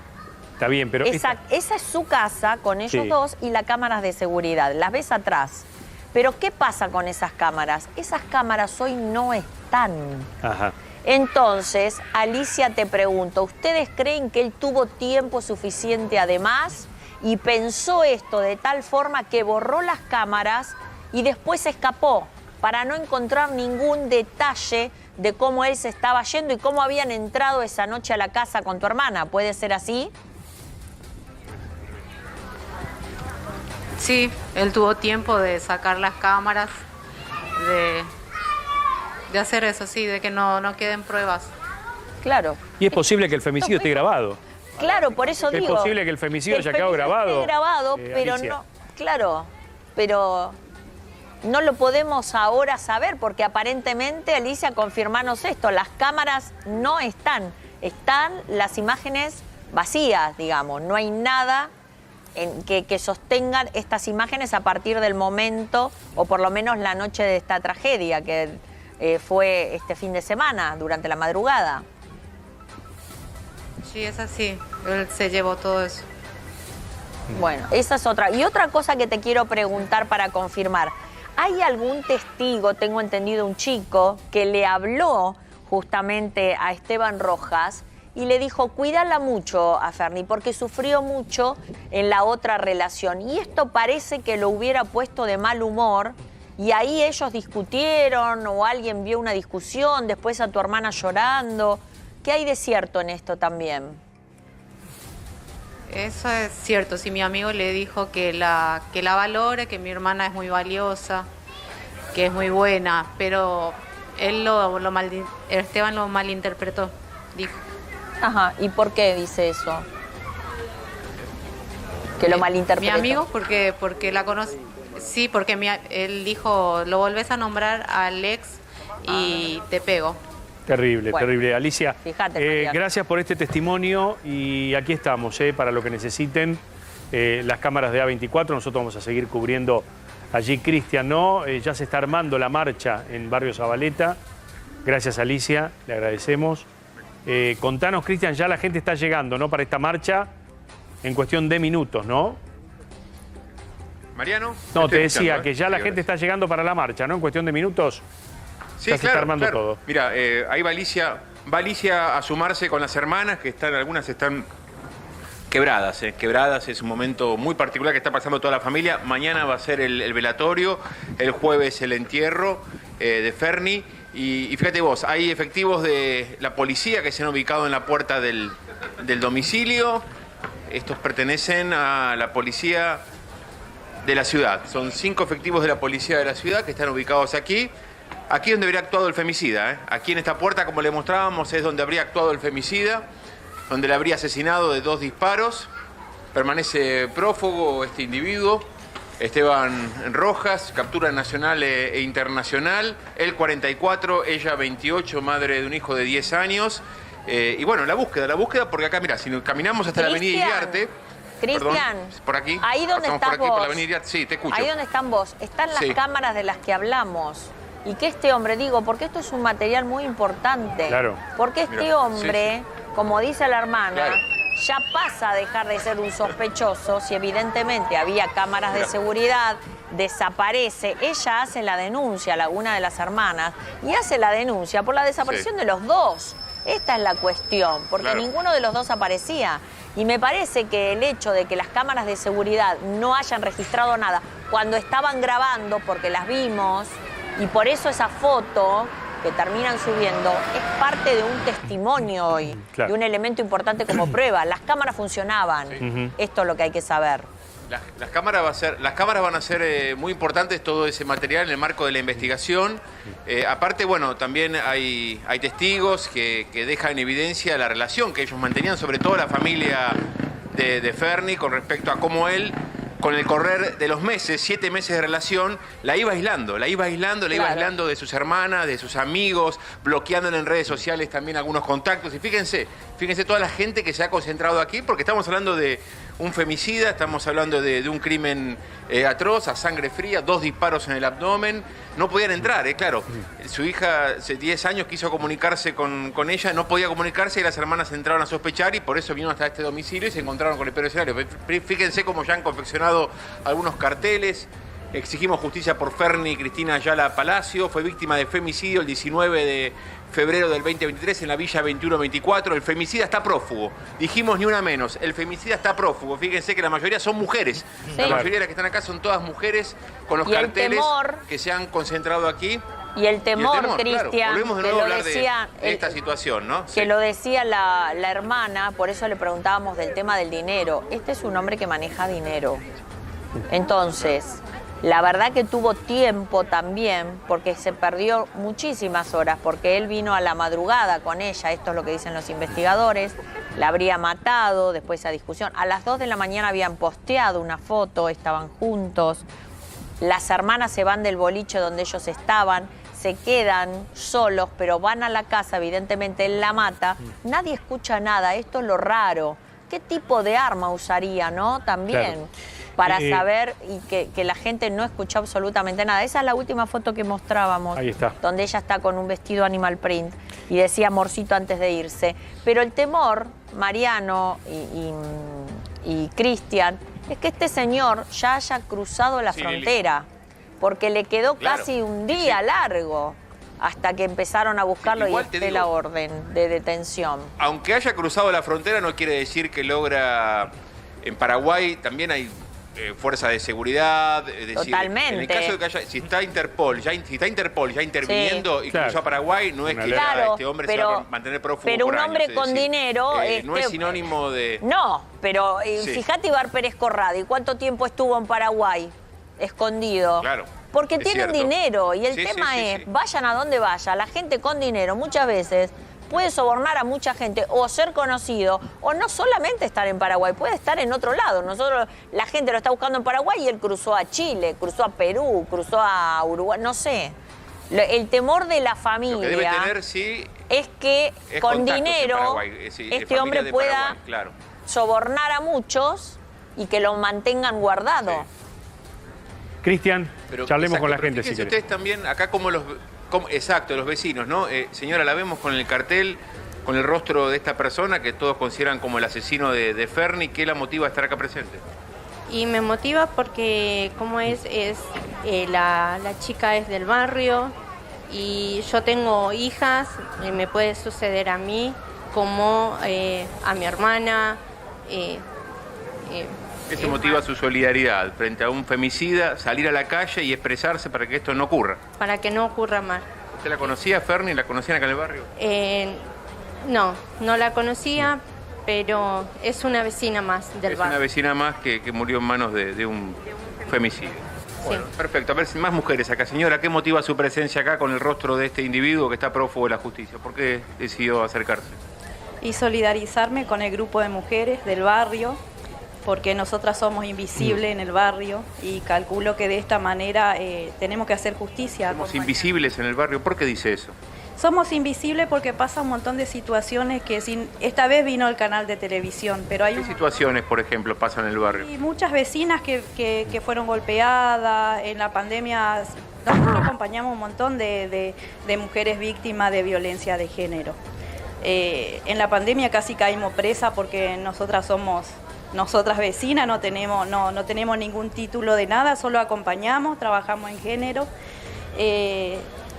Está bien, pero... Esa es su casa con ellos dos y las cámaras de seguridad. Las ves atrás. Pero ¿qué pasa con esas cámaras? Esas cámaras hoy no están. Ajá. Entonces, Alicia, te pregunto, ¿ustedes creen que él tuvo tiempo suficiente además y pensó esto de tal forma que borró las cámaras y después se escapó para no encontrar ningún detalle de cómo él se estaba yendo y cómo habían entrado esa noche a la casa con tu hermana? ¿Puede ser así? Sí, él tuvo tiempo de sacar las cámaras, de hacer eso, sí, de que no queden pruebas. Claro. Y es posible que el femicidio esté grabado. Claro, por eso digo. Es posible que el femicidio haya quedado grabado. Esté grabado, pero Alicia. no. Claro, pero no lo podemos ahora saber porque aparentemente, Alicia, confirmanos esto, las cámaras no están. Están las imágenes vacías, digamos. No hay nada que sostengan estas imágenes a partir del momento, o por lo menos la noche de esta tragedia, que fue este fin de semana, durante la madrugada. Sí, es así. Él se llevó todo eso. Bueno, esa es otra. Y otra cosa que te quiero preguntar para confirmar. ¿Hay algún testigo, tengo entendido un chico, que le habló justamente a Esteban Rojas y le dijo, cuídala mucho a Ferni, porque sufrió mucho en la otra relación? Y esto parece que lo hubiera puesto de mal humor, y ahí ellos discutieron, o alguien vio una discusión, después a tu hermana llorando. ¿Qué hay de cierto en esto también? Eso es cierto, si mi amigo le dijo que la valore, que mi hermana es muy valiosa, que es muy buena, pero él Esteban lo malinterpretó, dijo. Ajá, ¿y por qué dice eso? Que lo malinterpretó. Mi amigo porque la conoce. Sí, porque él dijo, lo volvés a nombrar al ex y te pego. Terrible, Bueno, terrible. Alicia, fíjate, gracias por este testimonio y aquí estamos, para lo que necesiten. Las cámaras de A24, nosotros vamos a seguir cubriendo allí, Cristian, ¿no? Ya se está armando la marcha en Barrio Zabaleta. Gracias, Alicia, le agradecemos. Contanos, Cristian, ya la gente está llegando, ¿no? Para esta marcha en cuestión de minutos, ¿no? Mariano. No, te decía que ya la gente está llegando para la marcha, ¿no? En cuestión de minutos. Sí, ya se está armando todo. Mira, ahí va Alicia a sumarse con las hermanas, que algunas están quebradas. Quebradas, es un momento muy particular que está pasando toda la familia. Mañana va a ser el velatorio, el jueves el entierro de Ferni. Y fíjate vos, hay efectivos de la policía que se han ubicado en la puerta del domicilio. Estos pertenecen a la policía de la ciudad. Son 5 efectivos de la policía de la ciudad que están ubicados aquí. Aquí es donde habría actuado el femicida. Aquí en esta puerta, como le mostrábamos, es donde habría actuado el femicida, donde le habría asesinado de 2 disparos. Permanece prófugo este individuo, Esteban Rojas, captura nacional e internacional. Él 44, ella 28, madre de un hijo de 10 años. Y bueno, la búsqueda, porque acá, mira, si caminamos hasta la avenida Iriarte... Cristian, por aquí. Ahí donde estamos estás por aquí, vos. por la avenida Iriarte. Sí, te escucho. Ahí donde están vos. Están las cámaras de las que hablamos. Y que este hombre, porque esto es un material muy importante. Claro. Porque este hombre, como dice la hermana, ya pasa a dejar de ser un sospechoso si evidentemente había cámaras de seguridad, desaparece. Ella hace la denuncia, una de las hermanas, y hace la denuncia por la desaparición de los dos. Esta es la cuestión, porque ninguno de los dos aparecía. Y me parece que el hecho de que las cámaras de seguridad no hayan registrado nada cuando estaban grabando, porque las vimos, y por eso esa foto que terminan subiendo es parte de un testimonio hoy, de un elemento importante como prueba. Las cámaras funcionaban. Esto es lo que hay que saber. Las cámaras van a ser muy importantes, todo ese material en el marco de la investigación. Aparte, bueno, también hay testigos que dejan en evidencia la relación que ellos mantenían, sobre todo la familia de Ferni, con respecto a cómo él, con el correr de los meses, 7 meses de relación, la iba aislando de sus hermanas, de sus amigos, bloqueándole en redes sociales también algunos contactos. Y fíjense toda la gente que se ha concentrado aquí, porque estamos hablando de un femicida, estamos hablando de un crimen atroz, a sangre fría, 2 disparos en el abdomen. No podían entrar, claro. Su hija, hace 10 años, quiso comunicarse con ella, no podía comunicarse y las hermanas entraron a sospechar y por eso vinieron hasta este domicilio y se encontraron con el peor escenario. Fíjense cómo ya han confeccionado algunos carteles. Exigimos justicia por Ferni Cristina Ayala Palacio. Fue víctima de femicidio el 19 de febrero del 2023 en la Villa 2124. El femicida está prófugo. Dijimos ni una menos. El femicida está prófugo. Fíjense que la mayoría son mujeres. Sí. La mayoría de las que están acá son todas mujeres con los carteles que se han concentrado aquí. Y el temor, Cristian, claro. Volvemos de nuevo a hablar de esta el, situación, ¿no? Que lo decía la hermana, por eso le preguntábamos del tema del dinero. Este es un hombre que maneja dinero. Entonces, la verdad que tuvo tiempo también, porque se perdió muchísimas horas, porque él vino a la madrugada con ella, esto es lo que dicen los investigadores, la habría matado después de esa discusión. A las 2 de la mañana habían posteado una foto, estaban juntos, las hermanas se van del boliche donde ellos estaban, se quedan solos, pero van a la casa, evidentemente él la mata, nadie escucha nada, esto es lo raro. ¿Qué tipo de arma usaría, no? También. Claro. Para saber y que la gente no escuchó absolutamente nada. Esa es la última foto que mostrábamos. Ahí está. Donde ella está con un vestido animal print y decía amorcito antes de irse. Pero el temor, Mariano y Cristian, es que este señor ya haya cruzado la frontera. Porque le quedó casi un día largo hasta que empezaron a buscarlo y esté la orden de detención. Aunque haya cruzado la frontera no quiere decir que logra... En Paraguay también hay fuerza de seguridad. Es decir, totalmente. En el caso de que haya, si está Interpol ya interviniendo y cruzó a Paraguay, no es que este hombre se va a mantener prófugo. Pero por un hombre años, con dinero... no es sinónimo de... No, pero fíjate Ibar Pérez Corrado, ¿y cuánto tiempo estuvo en Paraguay escondido? Claro. Porque tienen dinero y el tema es, vayan a donde vaya, la gente con dinero muchas veces puede sobornar a mucha gente o ser conocido o no solamente estar en Paraguay, puede estar en otro lado. Nosotros, la gente lo está buscando en Paraguay y él cruzó a Chile, cruzó a Perú, cruzó a Uruguay, no sé. El temor de la familia lo que debe tener, es que con dinero este hombre pueda sobornar a muchos y que lo mantengan guardado. Sí. Cristian, charlemos con la gente si querés. querés. Ustedes también, acá como los vecinos, ¿no? Señora, la vemos con el cartel, con el rostro de esta persona que todos consideran como el asesino de Ferni. ¿Qué la motiva a estar acá presente? Y me motiva porque como la chica es del barrio y yo tengo hijas, y me puede suceder a mí como a mi hermana. ¿Qué te motiva su solidaridad frente a un femicida, salir a la calle y expresarse para que esto no ocurra? Para que no ocurra más. ¿Usted la conocía, Ferni? ¿La conocían acá en el barrio? No la conocía, pero es una vecina más del barrio. Es una vecina más que murió en manos de un femicidio. Bueno, perfecto. A ver si más mujeres acá. Señora, ¿qué motiva su presencia acá con el rostro de este individuo que está prófugo de la justicia? ¿Por qué decidió acercarse? Y solidarizarme con el grupo de mujeres del barrio, porque nosotras somos invisibles en el barrio y calculo que de esta manera tenemos que hacer justicia. Somos invisibles en el barrio. ¿Por qué dice eso? Somos invisibles porque pasa un montón de situaciones que esta vez vino el canal de televisión, pero hay... ¿Qué situaciones, por ejemplo, pasan en el barrio? Y muchas vecinas que fueron golpeadas, en la pandemia nosotros acompañamos un montón de mujeres víctimas de violencia de género. En la pandemia casi caímos presa porque nosotras vecinas no tenemos ningún título de nada, solo acompañamos, trabajamos en género.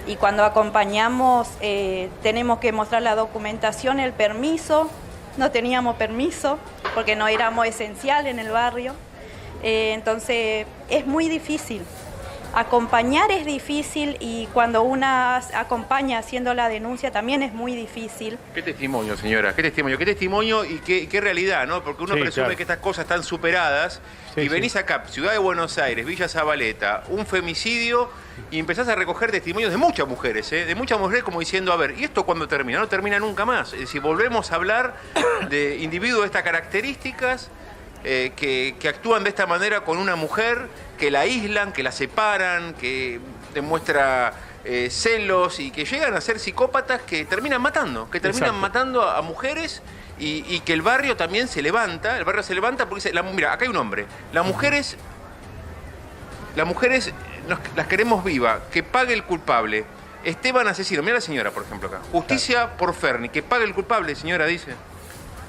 Y cuando acompañamos tenemos que mostrar la documentación, el permiso. No teníamos permiso porque no éramos esencial en el barrio. Entonces es muy difícil. Acompañar es difícil y cuando una acompaña haciendo la denuncia también es muy difícil. ¿Qué testimonio, señora? ¿Qué testimonio? ¿Qué testimonio y qué realidad, no? Porque uno Sí, presume claro. que estas cosas están superadas Sí, y venís acá, Ciudad de Buenos Aires, Villa Zabaleta, un femicidio y empezás a recoger testimonios de muchas mujeres, ¿eh? De muchas mujeres como diciendo, a ver, ¿y esto cuándo termina? No termina nunca más. Es decir, volvemos a hablar de individuos de estas características que actúan de esta manera con una mujer, que la aíslan, que la separan, que demuestra celos y que llegan a ser psicópatas que terminan matando, Exacto. matando a mujeres y que el barrio también se levanta, el barrio se levanta porque dice, mira, acá hay un hombre, las mujeres las queremos vivas, que pague el culpable. Esteban asesino, mira la señora, por ejemplo, acá. Justicia por Ferni, que pague el culpable, señora, dice.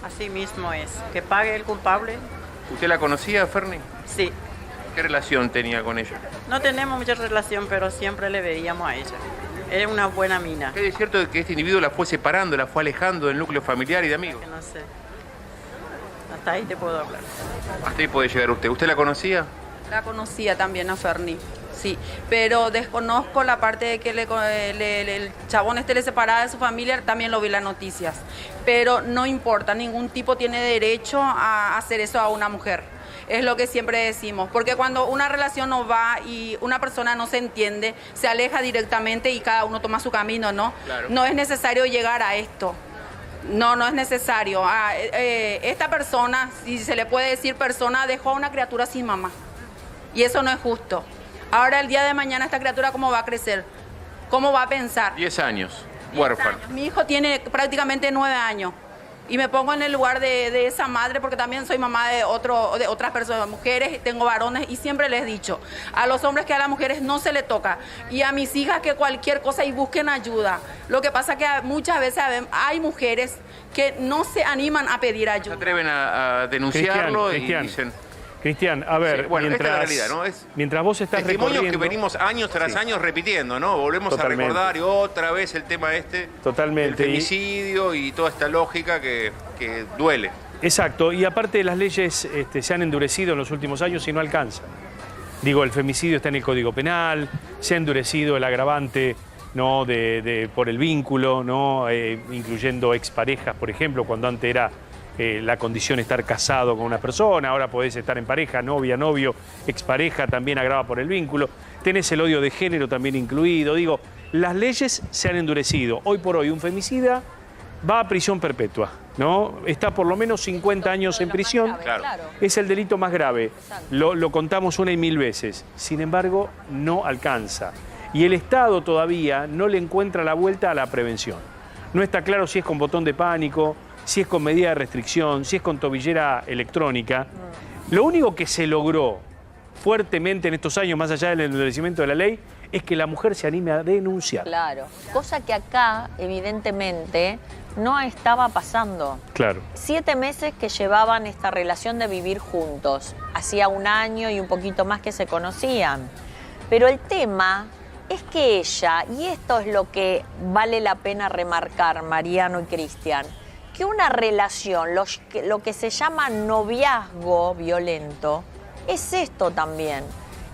Así mismo es, que pague el culpable. ¿Usted la conocía, Ferni? Sí, ¿Qué relación tenía con ella? no tenemos mucha relación, pero siempre le veíamos a ella. Era una buena mina. ¿Es cierto que este individuo la fue separando, la fue alejando del núcleo familiar y de amigos? Que no sé. Hasta ahí te puedo hablar. Hasta ahí puede llegar usted. ¿Usted la conocía? La conocía también a Ferni, sí, pero desconozco la parte de que el chabón le separaba de su familia, también lo vi en las noticias, pero no importa, ningún tipo tiene derecho a hacer eso a una mujer. Es lo que siempre decimos, porque cuando una relación no va y una persona no se entiende, se aleja directamente y cada uno toma su camino, ¿no? Claro. No es necesario llegar a esto. No es necesario. Esta persona, si se le puede decir persona, dejó a una criatura sin mamá. Y eso no es justo. Ahora, el día de mañana, esta criatura, ¿cómo va a crecer? ¿Cómo va a pensar? 10 años, huérfano. Mi hijo tiene prácticamente 9 años. Y me pongo en el lugar de esa madre, porque también soy mamá de otras personas, mujeres, tengo varones, y siempre les he dicho, a los hombres que a las mujeres no se les toca, y a mis hijas que cualquier cosa y busquen ayuda. Lo que pasa es que muchas veces hay mujeres que no se animan a pedir ayuda. Se atreven a denunciarlo Cristian, y dicen... Cristian, a ver, Sí, bueno, esta es la realidad, ¿no? mientras vos estás testimonios recorriendo... que venimos años tras años repitiendo, ¿no? Volvemos Totalmente. a recordar y otra vez el tema Totalmente. el femicidio y toda esta lógica que duele. Exacto, y aparte las leyes se han endurecido en los últimos años y no alcanzan. Digo, el femicidio está en el Código Penal, se ha endurecido el agravante, ¿no? por el vínculo, ¿no? Incluyendo exparejas, por ejemplo, cuando antes era la condición estar casado con una persona, ahora podés estar en pareja, novia, novio, expareja, también agrava por el vínculo. Tenés el odio de género también incluido. Digo, las leyes se han endurecido. Hoy por hoy un femicida va a prisión perpetua, ¿no? Está por lo menos 50 años en prisión. Claro. Es el delito más grave. Lo contamos 1 y 1000 veces. Sin embargo, no alcanza. Y el Estado todavía no le encuentra la vuelta a la prevención. No está claro si es con botón de pánico, si es con medida de restricción, si es con tobillera electrónica. Lo único que se logró fuertemente en estos años, más allá del endurecimiento de la ley, es que la mujer se anime a denunciar. Claro, cosa que acá, evidentemente, no estaba pasando. Claro. 7 meses que llevaban esta relación de vivir juntos. Hacía 1 año y un poquito más que se conocían. Pero el tema es que ella, y esto es lo que vale la pena remarcar, Mariano y Cristian, que una relación, lo que se llama noviazgo violento, es esto también.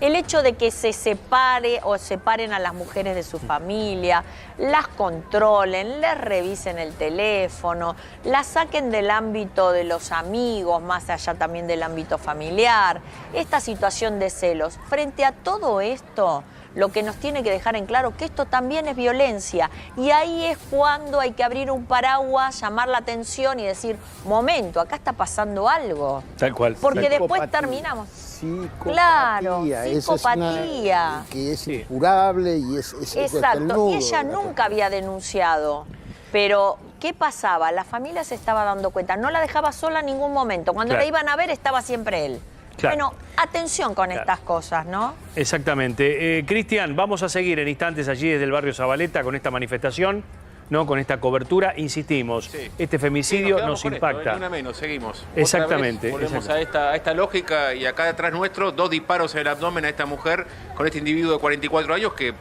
El hecho de que se separe o separen a las mujeres de su familia, las controlen, les revisen el teléfono, las saquen del ámbito de los amigos, más allá también del ámbito familiar, esta situación de celos. Frente a todo esto, lo que nos tiene que dejar en claro que esto también es violencia. Y ahí es cuando hay que abrir un paraguas, llamar la atención y decir, momento, acá está pasando algo. Tal cual. Porque después Psicopatía. terminamos. Psicopatía. Claro, Esa es psicopatía. que es incurable y es el Exacto, nudo y ella de la nunca había denunciado. Pero, ¿qué pasaba? La familia se estaba dando cuenta, no la dejaba sola en ningún momento. Cuando Claro. la iban a ver estaba siempre él. Claro. Bueno, atención con estas cosas, ¿no? Exactamente. Cristian, vamos a seguir en instantes allí desde el barrio Zabaleta con esta manifestación, ¿no? Con esta cobertura. Insistimos, este femicidio nos impacta. Una menos, seguimos. Exactamente. Otra vez volvemos a esta lógica y acá detrás nuestro, 2 disparos en el abdomen a esta mujer con este individuo de 44 años que,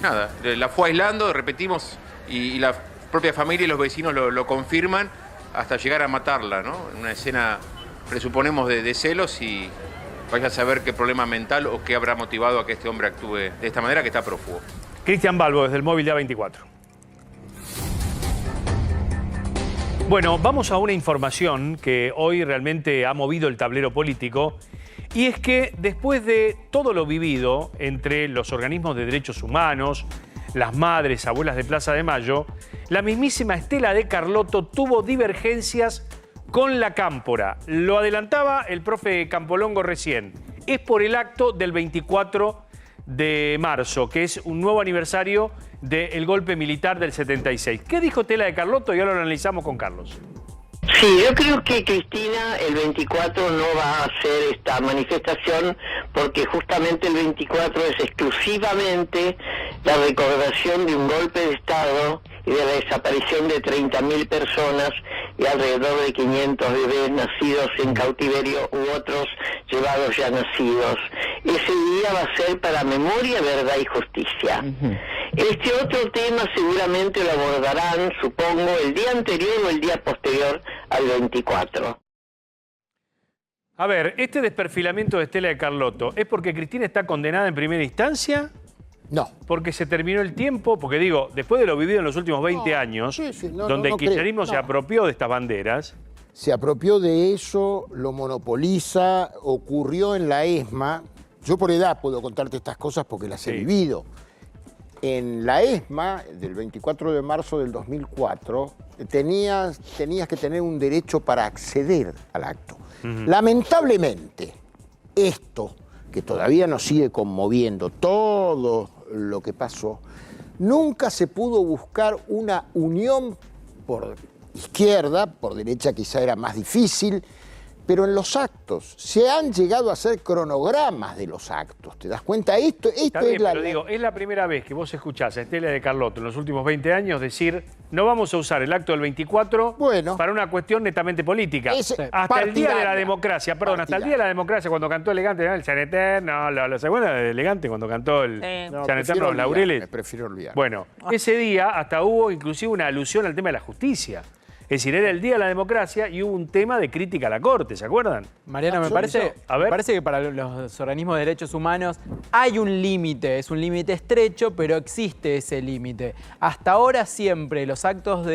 nada, la fue aislando, repetimos, y la propia familia y los vecinos lo confirman hasta llegar a matarla, ¿no? En una escena, presuponemos, de celos y Vaya a saber qué problema mental o qué habrá motivado a que este hombre actúe de esta manera, que está prófugo. Cristian Balbo, desde el móvil de A24. Bueno, vamos a una información que hoy realmente ha movido el tablero político, y es que después de todo lo vivido entre los organismos de derechos humanos, las madres, abuelas de Plaza de Mayo, la mismísima Estela de Carlotto tuvo divergencias con la Cámpora. Lo adelantaba el profe Campolongo recién. Es por el acto del 24 de marzo, que es un nuevo aniversario del golpe militar del 76. ¿Qué dijo Estela de Carlotto? Y ahora lo analizamos con Carlos. Sí, yo creo que Cristina el 24 no va a hacer esta manifestación porque justamente el 24 es exclusivamente la recordación de un golpe de Estado y de la desaparición de 30.000 personas y alrededor de 500 bebés nacidos en cautiverio u otros llevados ya nacidos. Ese día va a ser para memoria, verdad y justicia. Este otro tema seguramente lo abordarán, supongo, el día anterior o el día posterior al 24. A ver, este desperfilamiento de Estela de Carlotto, ¿es porque Cristina está condenada en primera instancia? No. ¿Porque se terminó el tiempo? Porque digo, después de lo vivido en los últimos 20 años, donde el kirchnerismo se apropió de estas banderas. Se apropió de eso, lo monopoliza, ocurrió en la ESMA. Yo por edad puedo contarte estas cosas porque las he vivido. En la ESMA, del 24 de marzo del 2004, tenías que tener un derecho para acceder al acto. Lamentablemente, esto, que todavía nos sigue conmoviendo, todo lo que pasó, nunca se pudo buscar una unión por izquierda, por derecha quizá era más difícil, pero en los actos se han llegado a hacer cronogramas de los actos. ¿Te das cuenta? Esto Está es bien, pero digo, es la primera vez que vos escuchás a Estela de Carlotto en los últimos 20 años decir no vamos a usar el acto del 24 para una cuestión netamente política. Hasta el día de la democracia, perdón, hasta el día de la democracia cuando cantó Elegante, ¿no? El San Eterno, la segunda de Elegante cuando cantó el San Eterno, los Laureles. Me prefiero olvidar. Bueno, ese día hasta hubo inclusive una alusión al tema de la justicia. Es decir, era el Día de la Democracia y hubo un tema de crítica a la Corte, ¿se acuerdan? Mariano, me parece que para los organismos de derechos humanos hay un límite, es un límite estrecho, pero existe ese límite. Hasta ahora siempre los actos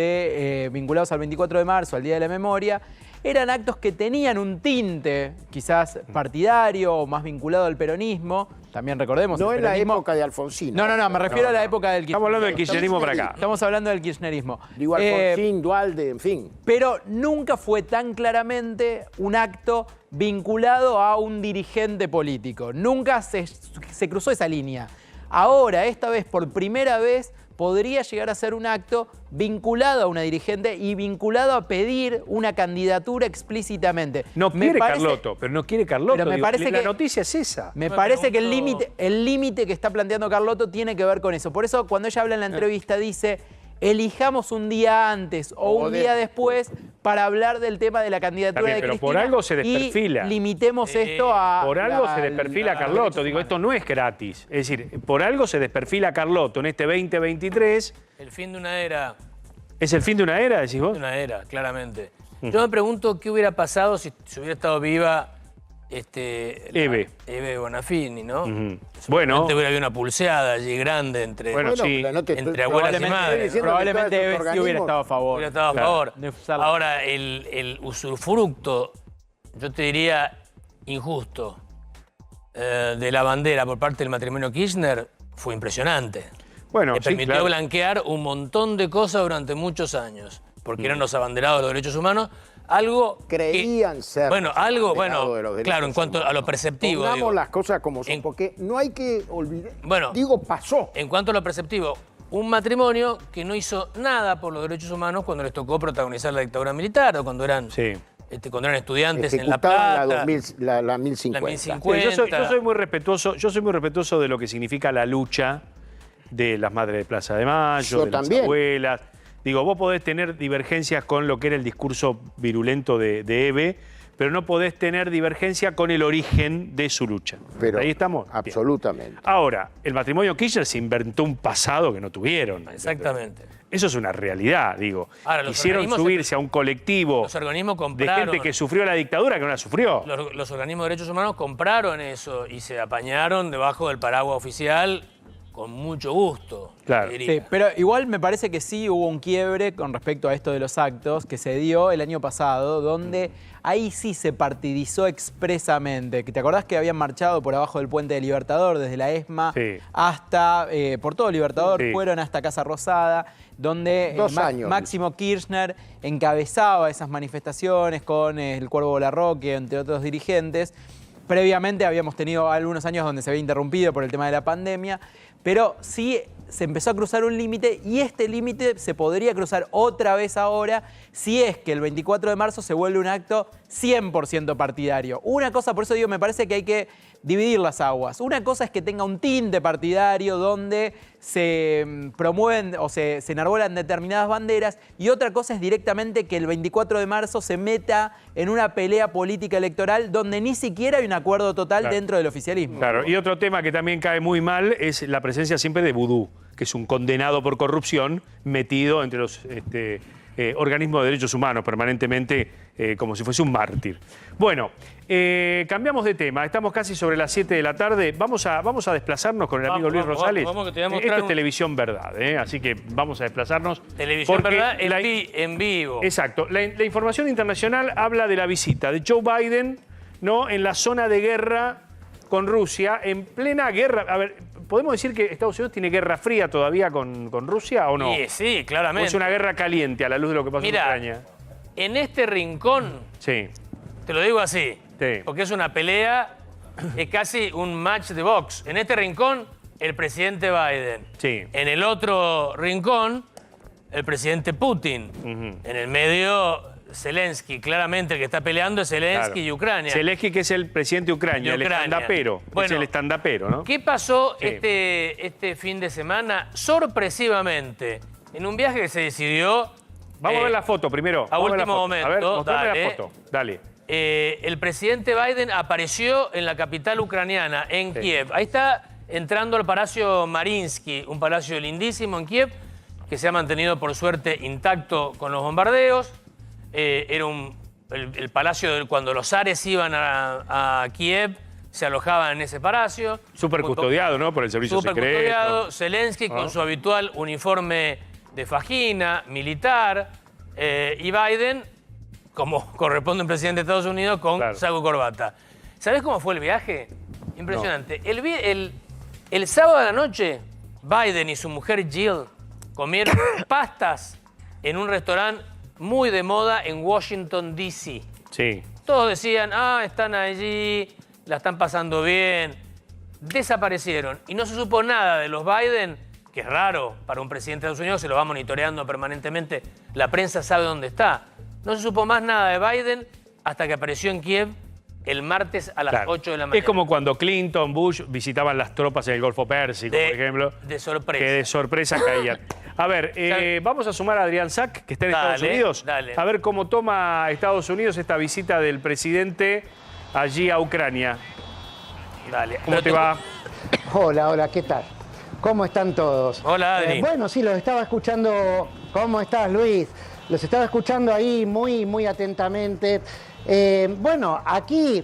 vinculados al 24 de marzo, al Día de la Memoria, eran actos que tenían un tinte quizás partidario o más vinculado al peronismo. También recordemos. No en la época de Alfonsín. No, me refiero a la época del kirchnerismo. Estamos hablando del kirchnerismo para acá. Estamos hablando del kirchnerismo. Digo, Alfonsín, Duhalde, en fin. Pero nunca fue tan claramente un acto vinculado a un dirigente político. Nunca se cruzó esa línea. Ahora, esta vez, por primera vez, podría llegar a ser un acto vinculado a una dirigente y vinculado a pedir una candidatura explícitamente. No quiere Carlotto, pero no quiere Carlotto. Pero me parece la noticia es esa. Me parece que el límite que está planteando Carlotto tiene que ver con eso. Por eso, cuando ella habla en la entrevista, dice: elijamos un día antes o un día después para hablar del tema de la candidatura de Cristina. Pero por algo se desperfila. Y limitemos esto a... Por algo se desperfila Carlotto. Digo, esto no es gratis. Es decir, por algo se desperfila Carlotto en este 2023. El fin de una era. ¿Es el fin de una era, decís vos? De una era, claramente. Yo me pregunto qué hubiera pasado si hubiera estado viva Eve Bonafini, ¿no? Bueno. Hubiera habido una pulseada allí grande entre abuelas y madres. Probablemente Eve sí hubiera estado a favor. Hubiera estado a favor. Ahora, el usufructo, yo te diría injusto, de la bandera por parte del matrimonio Kirchner fue impresionante. Bueno, le permitió blanquear un montón de cosas durante muchos años, porque eran los abanderados de los derechos humanos. Algo creían ser. Bueno, claro, en cuanto a lo perceptivo. Pongamos las cosas como son, porque no hay que olvidar. Bueno, pasó. En cuanto a lo perceptivo, un matrimonio que no hizo nada por los derechos humanos cuando les tocó protagonizar la dictadura militar o cuando eran, cuando eran estudiantes en La Plata. La 1050. Sí, yo soy muy respetuoso de lo que significa la lucha de las madres de Plaza de Mayo, de las abuelas. Digo, vos podés tener divergencias con lo que era el discurso virulento de Eve, pero no podés tener divergencia con el origen de su lucha. Pero ¿Ahí estamos? absolutamente. Bien. Ahora, el matrimonio Kirchner se inventó un pasado que no tuvieron. Exactamente. Eso es una realidad, digo. Ahora, los Quisieron organismos subirse a un colectivo Los organismos de compraron. gente que sufrió la dictadura que no la sufrió. Los organismos de derechos humanos compraron eso y se apañaron debajo del paraguas oficial con mucho gusto. Claro. diría. Sí, pero igual me parece que sí hubo un quiebre con respecto a esto de los actos que se dio el año pasado, donde ahí sí se partidizó expresamente. ¿Te acordás que habían marchado por abajo del Puente del Libertador, desde la ESMA hasta, por todo Libertador, fueron hasta Casa Rosada, donde 2 años. Máximo Kirchner encabezaba esas manifestaciones con el Cuervo Larroque, entre otros dirigentes. Previamente habíamos tenido algunos años donde se había interrumpido por el tema de la pandemia, pero sí se empezó a cruzar un límite y este límite se podría cruzar otra vez ahora si es que el 24 de marzo se vuelve un acto 100% partidario. Una cosa, por eso digo, me parece que hay que dividir las aguas. Una cosa es que tenga un tinte partidario donde se promueven o se enarbolan determinadas banderas y otra cosa es directamente que el 24 de marzo se meta en una pelea política electoral donde ni siquiera hay un acuerdo total dentro del oficialismo. Claro, y otro tema que también cae muy mal es la presencia siempre de Vudú, que es un condenado por corrupción metido entre los organismos de derechos humanos permanentemente como si fuese un mártir. Bueno, cambiamos de tema. Estamos casi sobre las 7 de la tarde. Vamos a desplazarnos con el amigo Luis Rosales. Vamos, que te voy a mostrar Esto es Televisión Verdad, así que vamos a desplazarnos. Televisión Verdad en vivo. Exacto. La información internacional habla de la visita de Joe Biden, ¿no?, en la zona de guerra con Rusia, en plena guerra. A ver, ¿podemos decir que Estados Unidos tiene guerra fría todavía con Rusia o no? Sí, claramente. ¿O es una guerra caliente a la luz de lo que pasó en Ucrania? Mira, en este rincón, te lo digo así, porque es una pelea, es casi un match de box. En este rincón, el presidente Biden. En el otro rincón, el presidente Putin. En el medio, Zelensky. Claramente el que está peleando es Zelensky y Ucrania. Zelensky, que es el presidente de Ucrania, el estandapero. Bueno, es el estandapero, ¿no? ¿Qué pasó este fin de semana? Sorpresivamente, en un viaje que se decidió... Vamos a ver la foto primero. A último momento. A ver, mostrame la foto. Dale. El presidente Biden apareció en la capital ucraniana, en Kiev. Ahí está entrando al Palacio Mariinsky, un palacio lindísimo en Kiev, que se ha mantenido por suerte intacto con los bombardeos. Era el palacio cuando los zares iban a Kiev, se alojaban en ese palacio. Súper custodiado, ¿no? Por el servicio secreto. Súper custodiado. Zelensky con su habitual uniforme de fajina, militar, y Biden, como corresponde a un presidente de Estados Unidos, con saco y corbata. ¿Sabés cómo fue el viaje? Impresionante. No. El sábado a la noche, Biden y su mujer Jill comieron pastas en un restaurante muy de moda en Washington, D.C. Sí. Todos decían, están allí, la están pasando bien. Desaparecieron y no se supo nada de los Biden, que es raro para un presidente de Estados Unidos, se lo va monitoreando permanentemente, la prensa sabe dónde está. No se supo más nada de Biden hasta que apareció en Kiev el martes a las 8 de la mañana. Es como cuando Clinton, Bush visitaban las tropas en el Golfo Pérsico, por ejemplo. De sorpresa. Que de sorpresa caían. A ver, vamos a sumar a Adrián Sack, que está en Estados Unidos. A ver cómo toma Estados Unidos esta visita del presidente allí a Ucrania. Dale. ¿Cómo te va? Hola, ¿qué tal? ¿Cómo están todos? Hola, Adri. Bueno, sí, los estaba escuchando. ¿Cómo estás, Luis? Los estaba escuchando ahí muy atentamente. Bueno, aquí,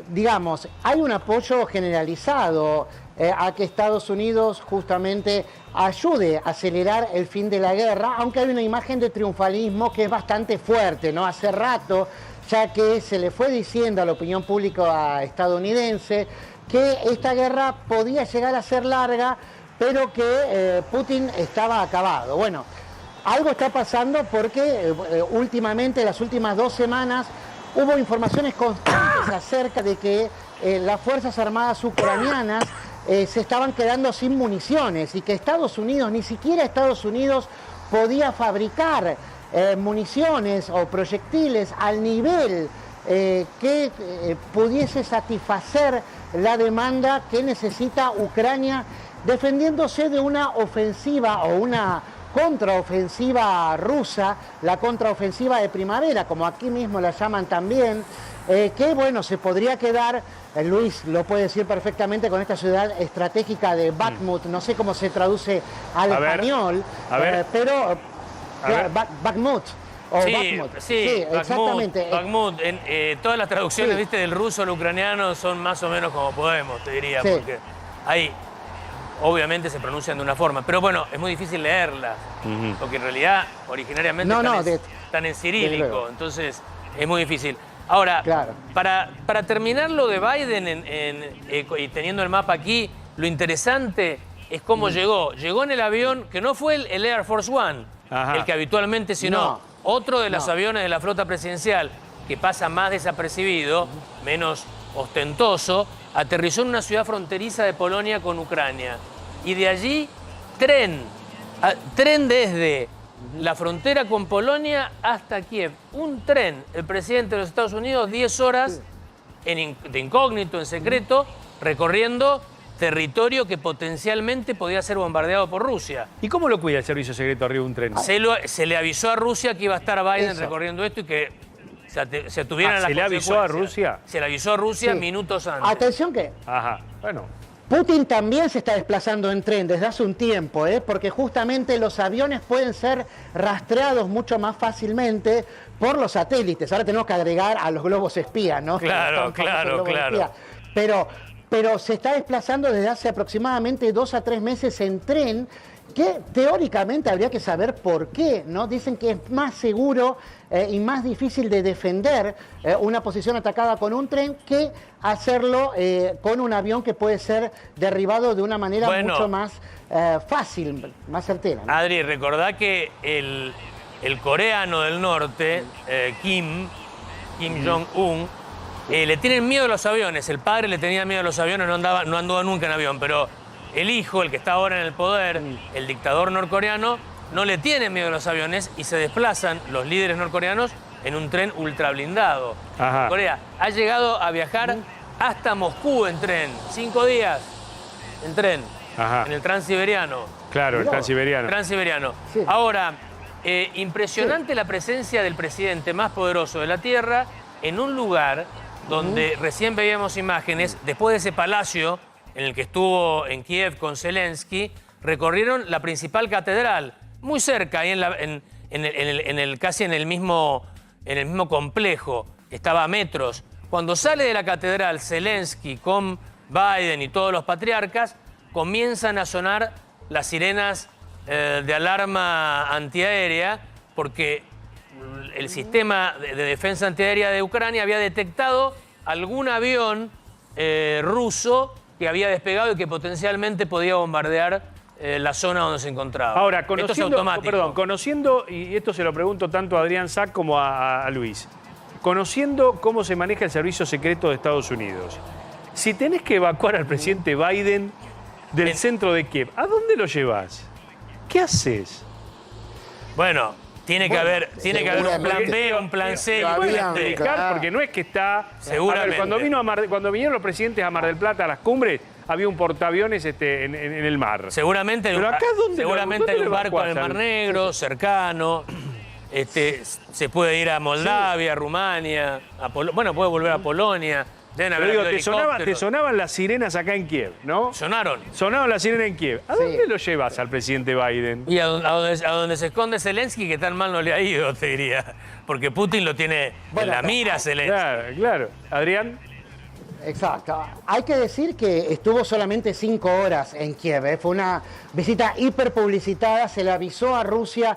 digamos, hay un apoyo generalizado a que Estados Unidos justamente ayude a acelerar el fin de la guerra, aunque hay una imagen de triunfalismo que es bastante fuerte, ¿no? Hace rato, ya que se le fue diciendo a la opinión pública estadounidense que esta guerra podía llegar a ser larga, pero que Putin estaba acabado. Bueno, algo está pasando porque últimamente, las últimas 2 semanas, hubo informaciones constantes acerca de que las Fuerzas Armadas ucranianas se estaban quedando sin municiones y que Estados Unidos, ni siquiera Estados Unidos, podía fabricar municiones o proyectiles al nivel que pudiese satisfacer la demanda que necesita Ucrania, defendiéndose de una ofensiva o una contraofensiva rusa, la contraofensiva de primavera, como aquí mismo la llaman también, que bueno, se podría quedar, Luis lo puede decir perfectamente, con esta ciudad estratégica de Bakhmut, no sé cómo se traduce al español, pero Bakhmut. Sí, Bakhmut. sí, exactamente. Bakhmut. Todas las traducciones, Sí. viste, del ruso al ucraniano son más o menos como podemos, te diría, Sí. porque ahí obviamente se pronuncian de una forma, pero bueno, es muy difícil leerlas, porque en realidad originariamente están en cirílico, entonces es muy difícil. Ahora, para terminar lo de Biden y teniendo el mapa aquí, lo interesante es cómo llegó. Llegó en el avión que no fue el Air Force One, el que habitualmente, sino otro de los aviones de la flota presidencial, que pasa más desapercibido, menos ostentoso, aterrizó en una ciudad fronteriza de Polonia con Ucrania. Y de allí, tren desde la frontera con Polonia hasta Kiev. Un tren, el presidente de los Estados Unidos, 10 horas de incógnito, en secreto, recorriendo territorio que potencialmente podía ser bombardeado por Rusia. ¿Y cómo lo cuida el servicio secreto arriba de un tren? Se le avisó a Rusia que iba a estar Biden recorriendo esto y que se atuvieran las consecuencias. ¿Se le avisó a Rusia? Se le avisó a Rusia minutos antes. Atención que Putin también se está desplazando en tren desde hace un tiempo, porque justamente los aviones pueden ser rastreados mucho más fácilmente por los satélites. Ahora tenemos que agregar a los globos espía, ¿no? Claro. Pero se está desplazando desde hace aproximadamente 2 a 3 meses en tren, que teóricamente habría que saber por qué, ¿no? Dicen que es más seguro y más difícil de defender una posición atacada con un tren que hacerlo con un avión que puede ser derribado de una manera mucho más fácil, más certera, ¿no? Adri, recordá que el coreano del norte, Kim Jong-un, le tienen miedo a los aviones. El padre le tenía miedo a los aviones, no anduvo nunca en avión, pero el hijo, el que está ahora en el poder, el dictador norcoreano, no le tiene miedo a los aviones y se desplazan los líderes norcoreanos en un tren ultrablindado. Corea ha llegado a viajar hasta Moscú en tren, 5 días en tren, en el Transiberiano. Claro, el Transiberiano. Sí. Ahora, impresionante la presencia del presidente más poderoso de la Tierra en un lugar donde recién veíamos imágenes, después de ese palacio en el que estuvo en Kiev con Zelensky, recorrieron la principal catedral, muy cerca, ahí casi en el mismo complejo, estaba a metros. Cuando sale de la catedral Zelensky con Biden y todos los patriarcas, comienzan a sonar las sirenas de alarma antiaérea, porque el sistema de defensa antiaérea de Ucrania había detectado algún avión ruso que había despegado y que potencialmente podía bombardear la zona donde se encontraba. Ahora, esto es automático. conociendo, y esto se lo pregunto tanto a Adrián Sack como a Luis, conociendo cómo se maneja el servicio secreto de Estados Unidos, si tenés que evacuar al presidente Biden del centro de Kiev, ¿a dónde lo llevas? ¿Qué haces? Bueno, tiene que haber un plan B, un plan C. Porque no es que está... Seguramente. Cuando vinieron los presidentes a Mar del Plata a las cumbres, había un portaaviones en el mar. Seguramente hay un barco en el Mar Negro, cercano. Se puede ir a Moldavia, a Rumania, puede volver a Polonia. Deben haber te sonaban las sirenas acá en Kiev, ¿no? Sonaron las sirenas en Kiev. ¿A dónde lo llevas al presidente Biden? Y a donde se esconde Zelensky, que tan mal no le ha ido, te diría. Porque Putin lo tiene en la mira, Zelensky. Claro. Adrián. Exacto. Hay que decir que estuvo solamente 5 horas en Kiev. Fue una visita hiperpublicitada. Se le avisó a Rusia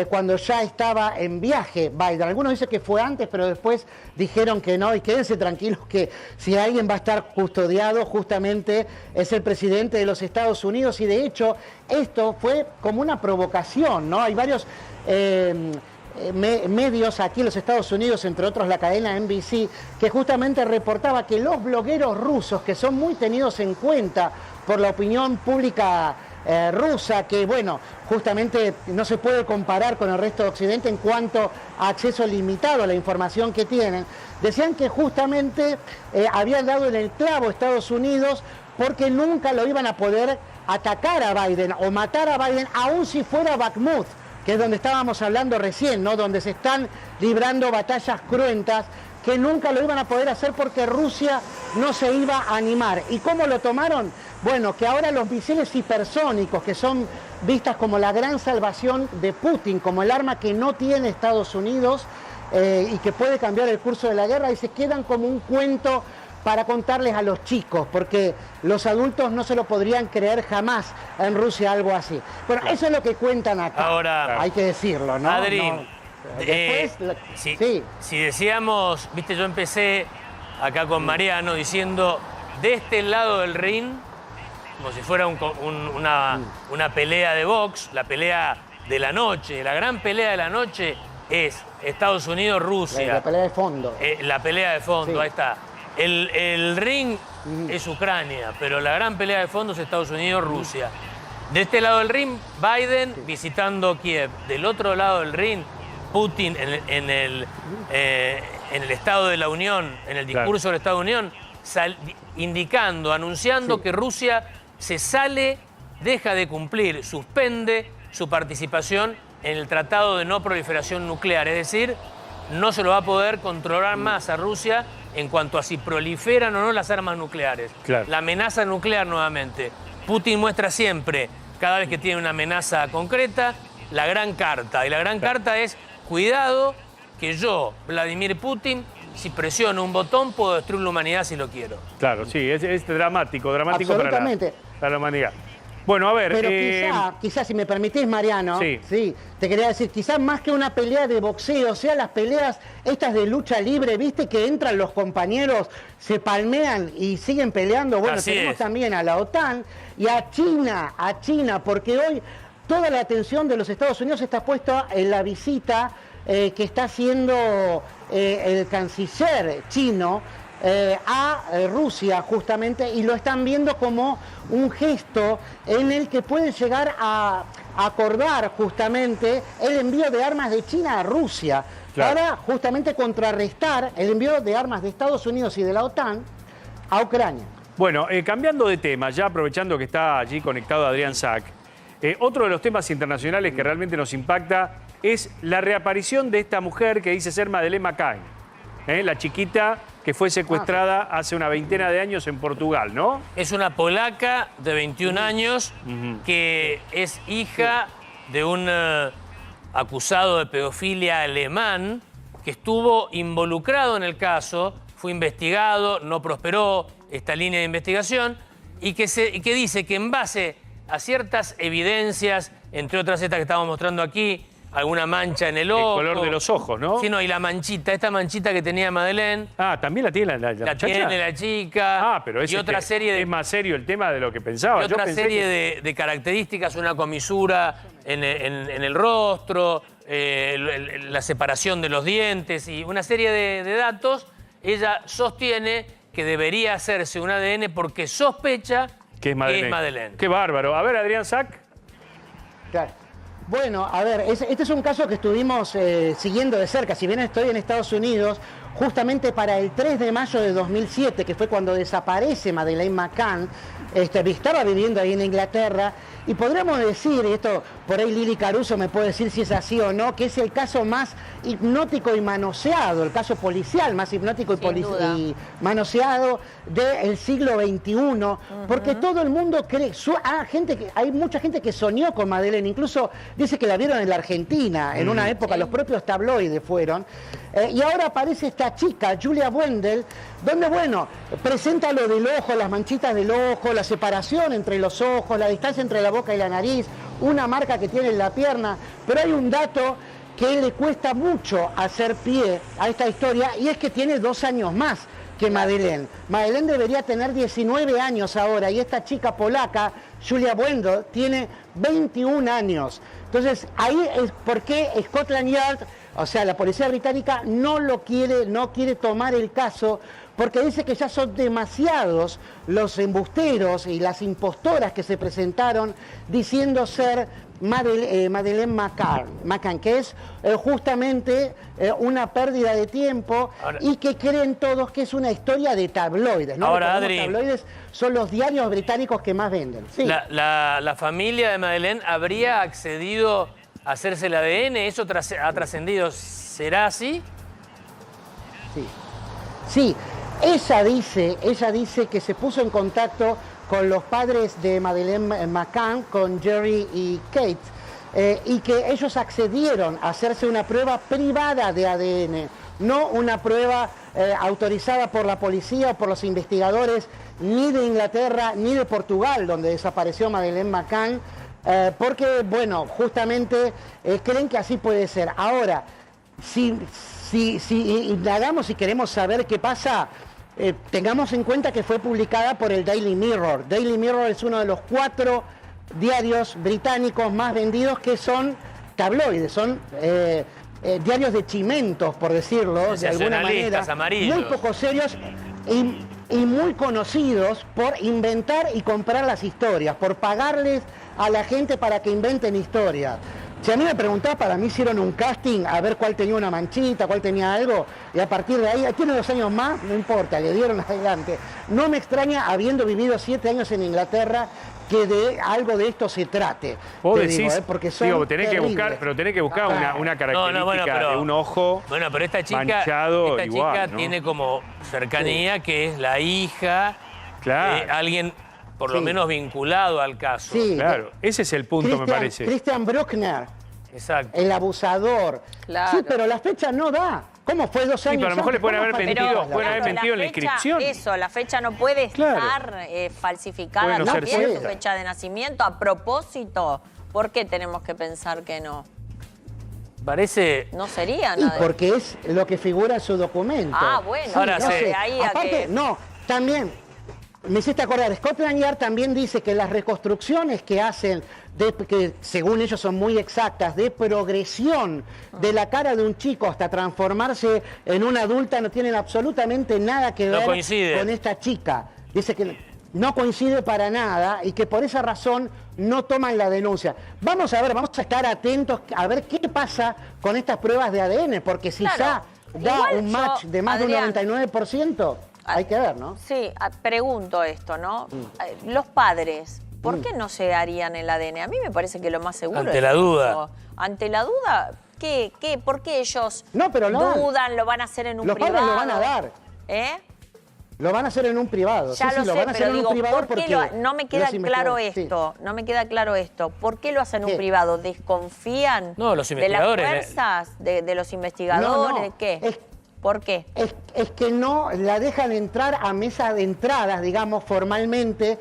cuando ya estaba en viaje Biden. Algunos dicen que fue antes, pero después dijeron que no. Y quédense tranquilos que si alguien va a estar custodiado, justamente es el presidente de los Estados Unidos. Y de hecho, esto fue como una provocación, ¿no? Hay varios... medios aquí en los Estados Unidos, entre otros la cadena NBC, que justamente reportaba que los blogueros rusos, que son muy tenidos en cuenta por la opinión pública rusa, que bueno, justamente no se puede comparar con el resto de Occidente en cuanto a acceso limitado a la información que tienen, decían que justamente habían dado en el clavo a Estados Unidos porque nunca lo iban a poder atacar a Biden o matar a Biden, aun si fuera Bakhmut, que es donde estábamos hablando recién, ¿no? Donde se están librando batallas cruentas que nunca lo iban a poder hacer porque Rusia no se iba a animar. ¿Y cómo lo tomaron? Bueno, que ahora los misiles hipersónicos, que son vistas como la gran salvación de Putin, como el arma que no tiene Estados Unidos y que puede cambiar el curso de la guerra, y se quedan como un cuento para contarles a los chicos, porque los adultos no se lo podrían creer jamás en Rusia algo así. Bueno, eso es lo que cuentan acá. Ahora, hay que decirlo, ¿no? Adri, Después, si decíamos, viste, yo empecé acá con Mariano diciendo, de este lado del ring, como si fuera una pelea de box, la pelea de la noche, la gran pelea de la noche es Estados Unidos-Rusia. La pelea de fondo. La pelea de fondo, Sí. ahí está. El ring es Ucrania, pero la gran pelea de fondo es Estados Unidos-Rusia. De este lado del ring, Biden visitando Kiev. Del otro lado del ring, Putin en el Estado de la Unión, en el discurso del Estado de la Unión, indicando, anunciando que Rusia se sale, deja de cumplir, suspende su participación en el Tratado de No Proliferación Nuclear. Es decir, no se lo va a poder controlar más a Rusia en cuanto a si proliferan o no las armas nucleares. Claro. La amenaza nuclear nuevamente. Putin muestra siempre, cada vez que tiene una amenaza concreta, la gran carta. Y la gran carta es, cuidado, que yo, Vladimir Putin, si presiono un botón, puedo destruir la humanidad si lo quiero. Claro, sí, es dramático Absolutamente. para la humanidad. Bueno, a ver... Pero quizás, si me permitís, Mariano, sí, te quería decir, quizás más que una pelea de boxeo, o sea, las peleas estas de lucha libre, viste que entran los compañeros, se palmean y siguen peleando. Bueno, Así tenemos es. también a la OTAN y a China, porque hoy toda la atención de los Estados Unidos está puesta en la visita que está haciendo el canciller chino a Rusia justamente, y lo están viendo como un gesto en el que pueden llegar a acordar justamente el envío de armas de China a Rusia, para justamente contrarrestar el envío de armas de Estados Unidos y de la OTAN a Ucrania. Bueno, cambiando de tema, ya aprovechando que está allí conectado Adrián Sack, otro de los temas internacionales que realmente nos impacta es la reaparición de esta mujer que dice ser Madeleine McCann, la chiquita que fue secuestrada hace una veintena de años en Portugal, ¿no? Es una polaca de 21 años que es hija de un acusado de pedofilia alemán que estuvo involucrado en el caso, fue investigado, no prosperó esta línea de investigación y que dice que en base a ciertas evidencias, entre otras estas que estamos mostrando aquí, alguna mancha en el ojo. El color de los ojos, ¿no? Sí, no, y la manchita, esta manchita que tenía Madeleine. Ah, ¿también la tiene la La muchacha? tiene la chica. Ah, pero y otra serie de, es más serio el tema de lo que pensaba. y otra serie de características, una comisura en el rostro, la separación de los dientes y una serie de datos. Ella sostiene que debería hacerse un ADN porque sospecha que es Madeleine. Qué bárbaro. A ver, Adrián Sack. Claro. Bueno, a ver, este es un caso que estuvimos siguiendo de cerca. Si bien estoy en Estados Unidos, justamente para el 3 de mayo de 2007, que fue cuando desaparece Madeleine McCann, estaba viviendo ahí en Inglaterra, y podríamos decir, y esto por ahí Lili Caruso me puede decir si es así o no, que es el caso más hipnótico y manoseado, el caso policial más hipnótico y manoseado del siglo XXI, porque todo el mundo cree, hay mucha gente que soñó con Madeleine, incluso dice que la vieron en la Argentina, en una época los propios tabloides fueron, y ahora aparece esta chica, Julia Wendell, donde, bueno, presenta lo del ojo, las manchitas del ojo, la separación entre los ojos, la distancia entre la boca y la nariz, una marca que tiene en la pierna, pero hay un dato que le cuesta mucho hacer pie a esta historia, y es que tiene 2 años más que Madeleine. Madeleine debería tener 19 años ahora, y esta chica polaca, Julia Wendell, tiene 21 años. Entonces, ahí es por qué Scotland Yard, o sea, la policía británica, no quiere tomar el caso, porque dice que ya son demasiados los embusteros y las impostoras que se presentaron diciendo ser Madeleine McCann, que es justamente una pérdida de tiempo y que creen todos que es una historia de tabloides, ¿no? Ahora, Los Adri, tabloides son los diarios británicos que más venden. Sí. La familia de Madeleine habría accedido a hacerse el ADN, eso ha trascendido. ¿Será así? Sí. Sí, ella dice que se puso en contacto con los padres de Madeleine McCann, con Jerry y Kate, y que ellos accedieron a hacerse una prueba privada de ADN, no una prueba autorizada por la policía o por los investigadores ni de Inglaterra ni de Portugal, donde desapareció Madeleine McCann, porque, bueno, justamente creen que así puede ser. Ahora, si indagamos y queremos saber qué pasa, tengamos en cuenta que fue publicada por el Daily Mirror. Daily Mirror es uno de los 4 diarios británicos más vendidos, que son tabloides, son diarios de chimentos, por decirlo de alguna manera, amarillos. muy poco serios y muy conocidos por inventar y comprar las historias, por pagarles a la gente para que inventen historias. Si a mí me preguntás, para mí hicieron un casting a ver cuál tenía una manchita, cuál tenía algo, y a partir de ahí, tiene 2 años más, no importa, le dieron adelante. No me extraña, habiendo vivido 7 años en Inglaterra, que de algo de esto se trate. Vos Te decís, digo, porque son digo, tenés que terribles. buscar una característica de un ojo Bueno, pero esta chica, manchado igual, chica ¿no? tiene como cercanía, que es la hija de alguien por lo menos vinculado al caso. Sí. Claro, ese es el punto, me parece. Christian Bruckner, Exacto. el abusador. Claro. Sí, pero la fecha no da. ¿Cómo fue 2 años? pero a lo mejor le pueden antes? haber ¿Cómo mentido, falsificás pueden haber fecha? mentido en la inscripción. Eso, la fecha no puede Claro. estar falsificada Puede no ser también, su cierta. fecha de nacimiento, a propósito. ¿Por qué tenemos que pensar que no? Parece... No sería Y nada. porque es lo que figura en su documento. Ah, bueno. Ahora, no sí. sé, ahí a Aparte, que... no, también, me hiciste acordar, Scotland Yard también dice que las reconstrucciones que hacen, que según ellos son muy exactas, de progresión de la cara de un chico hasta transformarse en una adulta, no tienen absolutamente nada que No ver coincide. con esta chica. Dice que no coincide para nada y que por esa razón no toman la denuncia. Vamos a ver, vamos a estar atentos a ver qué pasa con estas pruebas de ADN, porque si Claro. ya da Igual un yo, match de más Adrián, de un 99%, hay que ver, ¿no? Sí, pregunto esto, ¿no? Los padres, ¿por qué no se harían el ADN? A mí me parece que lo más seguro Ante es la duda. eso. Ante la duda, ¿qué? ¿Por qué ellos No, pero lo dan. dudan, lo van a hacer en un Los privado? padres lo van a dar. ¿Eh? Lo van a hacer en un privado. Ya Sí, lo sí, lo sé, van a hacer pero en digo, un privado ¿por qué porque no me queda los claro investigadores- sí. esto? No me queda claro esto. ¿Por qué lo hacen en ¿Qué? un privado? ¿Desconfían No, los de las investigadores, fuerzas? ¿De los investigadores? No, no. ¿De qué? ¿Por qué? Es que no la dejan entrar a mesa de entradas, digamos, formalmente,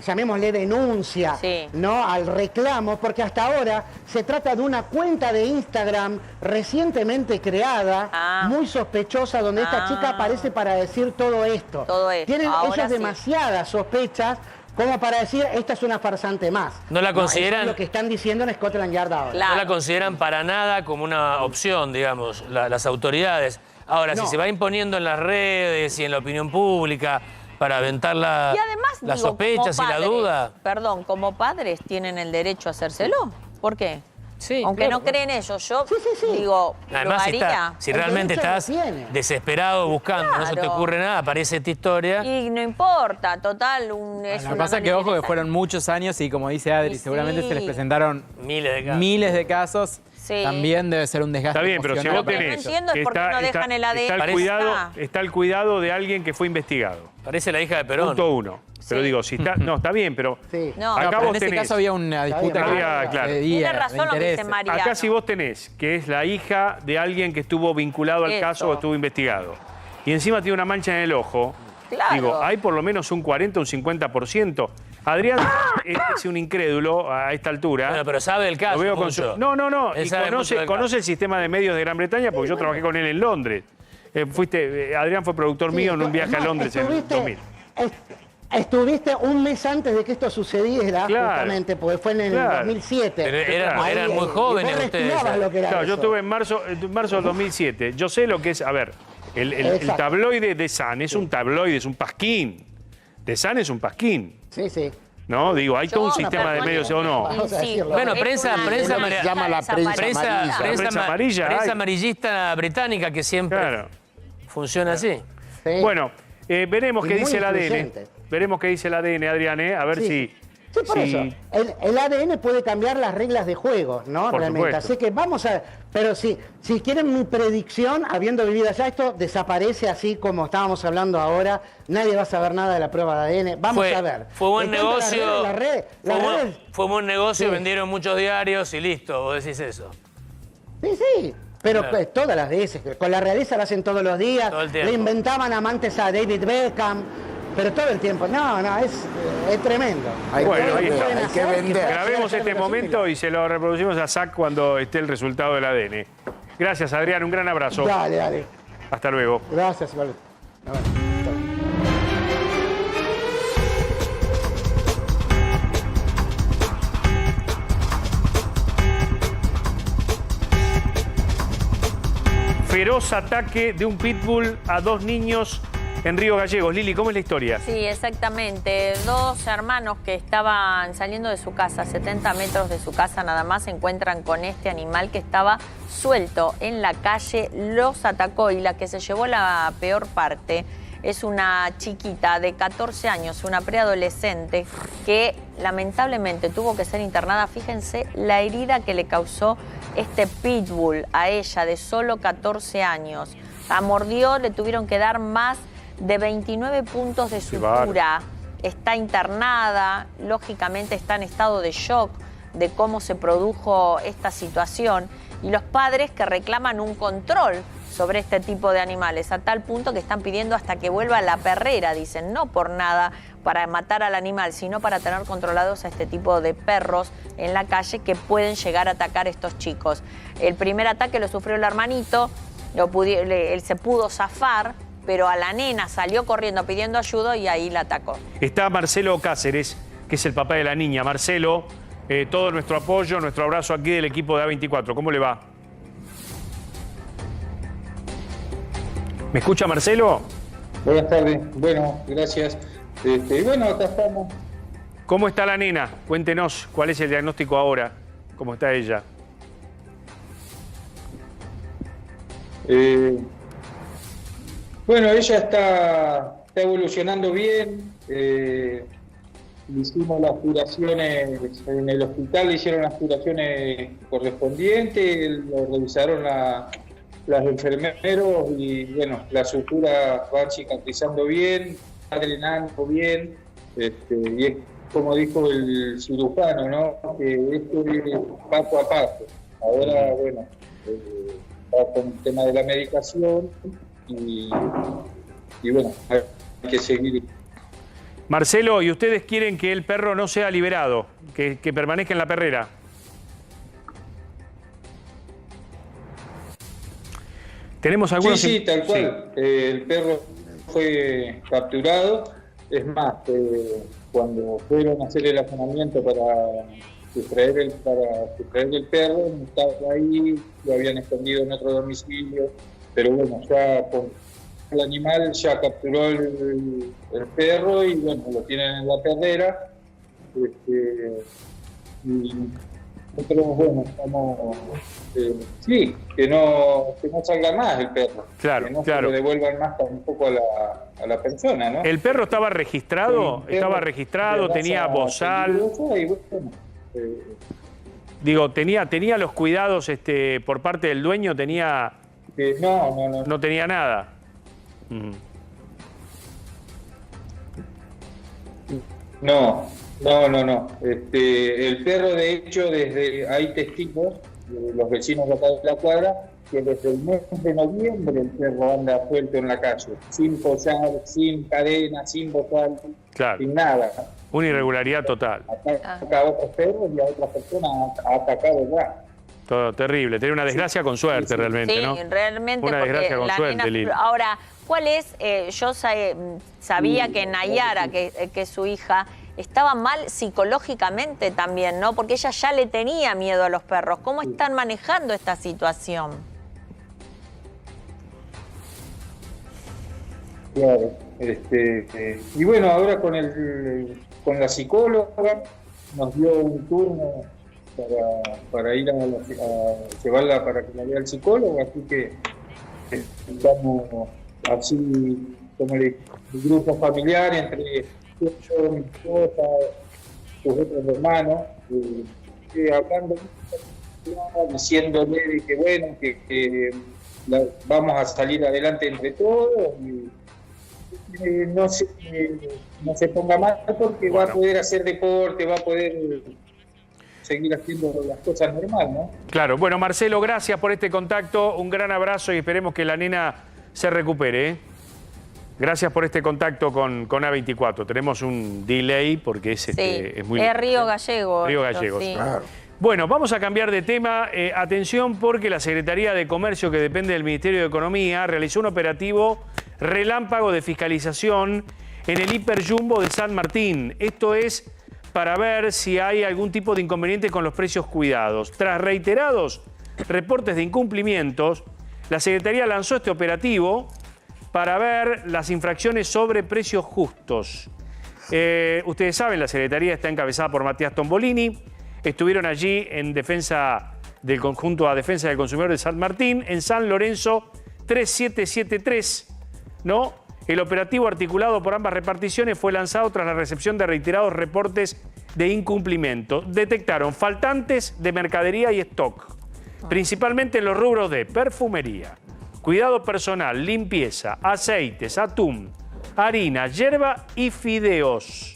llamémosle denuncia, Sí. ¿no? Al reclamo, porque hasta ahora se trata de una cuenta de Instagram recientemente creada, muy sospechosa, donde esta chica aparece para decir todo esto. Todo esto, Tienen ahora ellos sí. demasiadas sospechas como para decir, esta es una farsante más. ¿No la consideran- eso es lo que están diciendo en Scotland Yard ahora. No la consideran para nada como una opción, digamos, las autoridades. Ahora, No. si se va imponiendo en las redes y en la opinión pública para aventar las Y además, digo, sospechas y como la padres, duda... Perdón, como padres tienen el derecho a hacérselo. ¿Por qué? Sí, Aunque claro. no creen ellos, yo digo, Además, lo haría. si realmente estás desesperado buscando, no se te Claro. ocurre nada, aparece esta historia... Y no importa, total, es Lo que una pasa es que, ojo, que fueron muchos años y como dice Adri, Y seguramente sí. se les presentaron miles de casos. miles de casos. Sí. También debe ser un desgaste Está bien, pero si emocional. vos tenés... entiendo es por qué no dejan el ADN. Está el cuidado de alguien que fue investigado. Parece la hija de Perón. Punto 1. Pero digo, si está... No, está bien, pero... No. Acá pero vos en este tenés... caso había una disputa Había, claro. de Tiene razón lo que dice Mariano. Acá si vos tenés que es la hija de alguien que estuvo vinculado al Eso. caso o estuvo investigado, y encima tiene una mancha en el ojo, Claro. digo, hay por lo menos un 40, un 50%. Adrián es un incrédulo a esta altura. Bueno, pero sabe el caso, Lo veo con mucho. su- No. Él Y sabe mucho del conoce caso. el sistema de medios de Gran Bretaña porque yo trabajé con él en Londres. Adrián fue productor mío en un viaje a Londres en el 2000. Estuviste un mes antes de que esto sucediera, Claro. justamente, porque fue en el Claro. 2007. Pero eran Ahí, muy y jóvenes vos ustedes. respirabas lo que era Claro, yo eso. estuve en marzo del 2007. Yo sé lo que es, a ver, el Exacto. tabloide de Sun es un tabloide, es un pasquín. The Sun es un pasquín. Sí, sí. ¿No? Digo, hay todo un sistema de medios, ¿o no? Vamos a decirlo. Bueno, Es prensa una María- llama la prensa prensa, amarilla. Prensa amarilla, prensa hay. amarillista británica que siempre Claro. funciona así. Sí. Bueno, veremos Y qué muy dice el ADN. influyente. Veremos qué dice el ADN, Adrián, a ver Sí. si Sí, por eso. El ADN puede cambiar las reglas de juego, ¿no? Por Realmente. supuesto. Así que vamos a... Pero si quieren mi predicción, habiendo vivido allá, esto desaparece así como estábamos hablando ahora. Nadie va a saber nada de la prueba de ADN. Vamos a ver. Fue buen negocio. Fue buen negocio, Sí. vendieron muchos diarios y listo, vos decís eso. Sí. Pero Claro. pues, todas las veces, con la realeza lo hacen todos los días, Todo el tiempo. le inventaban amantes a David Beckham, pero todo el tiempo. No, es tremendo. Bueno, ahí está. Pueden hacer que Grabemos sea este momento y se lo reproducimos a Zach cuando esté el resultado del ADN. Gracias, Adrián. Un gran abrazo. Dale. Hasta luego. Gracias, igual. Feroz ataque de un pitbull a 2 niños en Río Gallegos. Lili, ¿cómo es la historia? Sí, exactamente. 2 hermanos que estaban saliendo de su casa, 70 metros de su casa nada más, se encuentran con este animal que estaba suelto en la calle, los atacó y la que se llevó la peor parte es una chiquita de 14 años, una preadolescente que lamentablemente tuvo que ser internada. Fíjense la herida que le causó este pitbull a ella de solo 14 años. La mordió, le tuvieron que dar más de 29 puntos de sutura. Está internada, lógicamente está en estado de shock de cómo se produjo esta situación. Y los padres que reclaman un control sobre este tipo de animales, a tal punto que están pidiendo hasta que vuelva la perrera, dicen, no por nada para matar al animal, sino para tener controlados a este tipo de perros en la calle que pueden llegar a atacar a estos chicos. El primer ataque lo sufrió el hermanito, él se pudo zafar, pero a la nena salió corriendo pidiendo ayuda y ahí la atacó. Está Marcelo Cáceres, que es el papá de la niña. Marcelo, todo nuestro apoyo, nuestro abrazo aquí del equipo de A24. ¿Cómo le va? ¿Me escucha, Marcelo? Buenas tardes. Bueno, gracias. Bueno, acá estamos. ¿Cómo está la nena? Cuéntenos, ¿cuál es el diagnóstico ahora? ¿Cómo está ella? Bueno, ella está evolucionando bien. Hicimos las curaciones en el hospital, le hicieron las curaciones correspondientes, lo revisaron las enfermeros y bueno, la sutura va cicatrizando bien, está drenando bien, y es como dijo el cirujano, ¿no? Que esto es paso a paso. Ahora, bueno, va con el tema de la medicación y bueno, hay que seguir. Marcelo, ¿y ustedes quieren que el perro no sea liberado, que permanezca en la perrera? ¿Tenemos algunos? Sí, tal cual. Sí. El perro fue capturado. Es más, cuando fueron a hacer el allanamiento para sustraer el perro, no estaba ahí, lo habían escondido en otro domicilio. Pero bueno, ya con el animal ya capturó el perro y bueno, lo tienen en la perrera. Y nosotros, bueno, estamos... sí, que no salga más el perro. Claro, que no claro. se lo devuelvan más tampoco a la persona, ¿no? ¿El perro estaba registrado? ¿Estaba registrado? ¿Tenía bozal? Digo, ¿tenía los cuidados por parte del dueño? ¿Tenía...? No. No tenía nada. No. El perro, de hecho, hay testigos, los vecinos de acá de la cuadra, que desde el mes de noviembre el perro anda suelto en la calle, sin posar, sin cadena, sin bozal, claro, sin nada. Una irregularidad total. Ataca a otros perros y a otras personas ha atacado ya. Todo terrible. Tener una desgracia con suerte, realmente, sí, ¿no? realmente. Una desgracia con suerte, Lili. Ahora, ¿cuál es? Yo sabía que Nayara, que es su hija, estaba mal psicológicamente también, ¿no? Porque ella ya le tenía miedo a los perros. ¿Cómo están manejando esta situación? Claro. Y bueno, ahora con la psicóloga nos dio un turno para ir a llevarla para que la vea el psicólogo, así que estamos así como el grupo familiar entre yo, mi esposa, sus otros hermanos, hablando, diciéndole de que bueno, que vamos a salir adelante entre todos y no se ponga mal porque va a poder hacer deporte, va a poder seguir haciendo las cosas normal, ¿no? Claro. Bueno, Marcelo, gracias por este contacto. Un gran abrazo y esperemos que la nena se recupere, ¿eh? Gracias por este contacto con A24. Tenemos un delay porque es, es muy... Es Río Gallegos. Río Gallegos. Sí. Claro. Bueno, vamos a cambiar de tema. Atención porque la Secretaría de Comercio, que depende del Ministerio de Economía, realizó un operativo relámpago de fiscalización en el Hiperjumbo de San Martín. Esto es para ver si hay algún tipo de inconveniente con los precios cuidados. Tras reiterados reportes de incumplimientos, la Secretaría lanzó este operativo para ver las infracciones sobre precios justos. Ustedes saben, la Secretaría está encabezada por Matías Tombolini. Estuvieron allí en defensa del conjunto a defensa del consumidor de San Martín, en San Lorenzo 3773, ¿no? El operativo articulado por ambas reparticiones fue lanzado tras la recepción de reiterados reportes de incumplimiento. Detectaron faltantes de mercadería y stock, principalmente en los rubros de perfumería, cuidado personal, limpieza, aceites, atún, harina, yerba y fideos.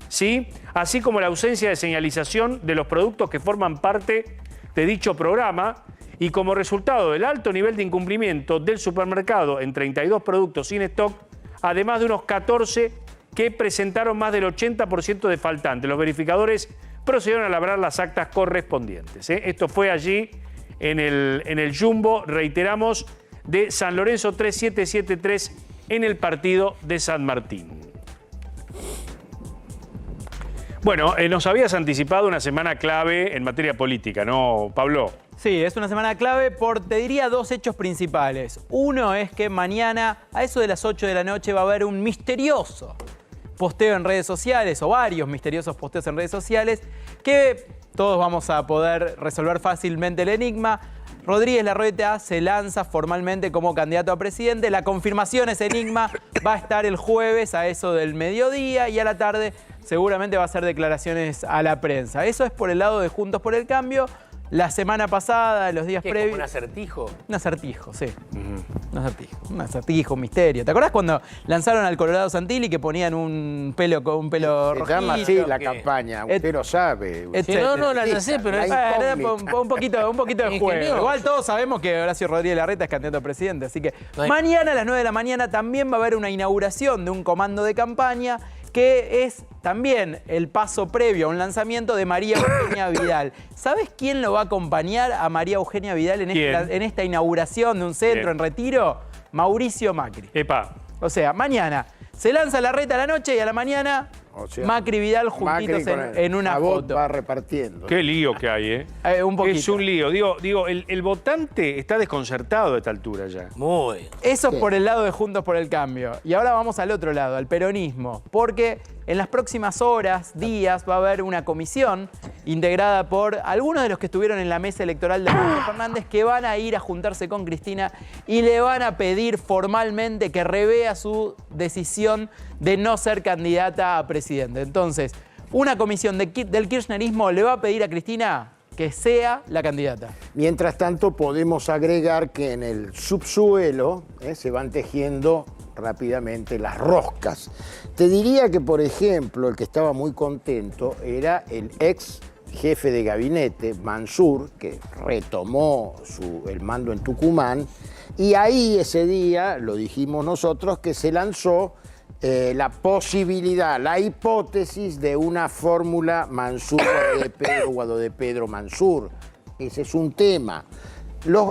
¿Sí? Así como la ausencia de señalización de los productos que forman parte de dicho programa y como resultado del alto nivel de incumplimiento del supermercado en 32 productos sin stock, además de unos 14 que presentaron más del 80% de faltantes. Los verificadores procedieron a elaborar las actas correspondientes, ¿eh? Esto fue allí en el Jumbo, reiteramos, de San Lorenzo 3773 en el partido de San Martín. Bueno, nos habías anticipado una semana clave en materia política, ¿no, Pablo? Sí, es una semana clave por, te diría, dos hechos principales. Uno es que mañana, a eso de las 8 de la noche, va a haber un misterioso posteo en redes sociales, o varios misteriosos posteos en redes sociales, que todos vamos a poder resolver fácilmente el enigma. Rodríguez Larreta se lanza formalmente como candidato a presidente. La confirmación, ese enigma, va a estar el jueves a eso del mediodía y a la tarde seguramente va a hacer declaraciones a la prensa. Eso es por el lado de Juntos por el Cambio. La semana pasada, los días previos... ¿Como un acertijo? Un acertijo, sí. Un acertijo, un misterio. ¿Te acordás cuando lanzaron al Colorado Santilli que ponían un pelo rojito? Se llama así la campaña, usted lo sabe. No, la sé, pero es un poquito de juego. Igual todos sabemos que Horacio Rodríguez Larreta es candidato a presidente, así que mañana a las 9 de la mañana también va a haber una inauguración de un comando de campaña que es también el paso previo a un lanzamiento de María Eugenia Vidal. ¿Sabes quién lo va a acompañar a María Eugenia Vidal en esta inauguración de un centro en Retiro? Mauricio Macri. Epa. O sea, mañana se lanza Larreta a la noche y a la mañana Macri y Vidal juntitos en una foto. Va repartiendo. Qué lío que hay, ¿eh? Un poquito. Es un lío. Digo, el votante está desconcertado a esta altura ya. Muy. Eso es por el lado de Juntos por el Cambio. Y ahora vamos al otro lado, al peronismo. Porque en las próximas horas, días, va a haber una comisión integrada por algunos de los que estuvieron en la mesa electoral de Alberto Fernández que van a ir a juntarse con Cristina y le van a pedir formalmente que revea su decisión de no ser candidata a presidente. Entonces, una comisión del kirchnerismo le va a pedir a Cristina que sea la candidata. Mientras tanto, podemos agregar que en el subsuelo se van tejiendo rápidamente las roscas. Te diría que, por ejemplo, el que estaba muy contento era el ex jefe de gabinete, Mansur, que retomó el mando en Tucumán, y ahí ese día, lo dijimos nosotros, que se lanzó la posibilidad, la hipótesis de una fórmula Mansur-Guado de Pedro Mansur. Ese es un tema.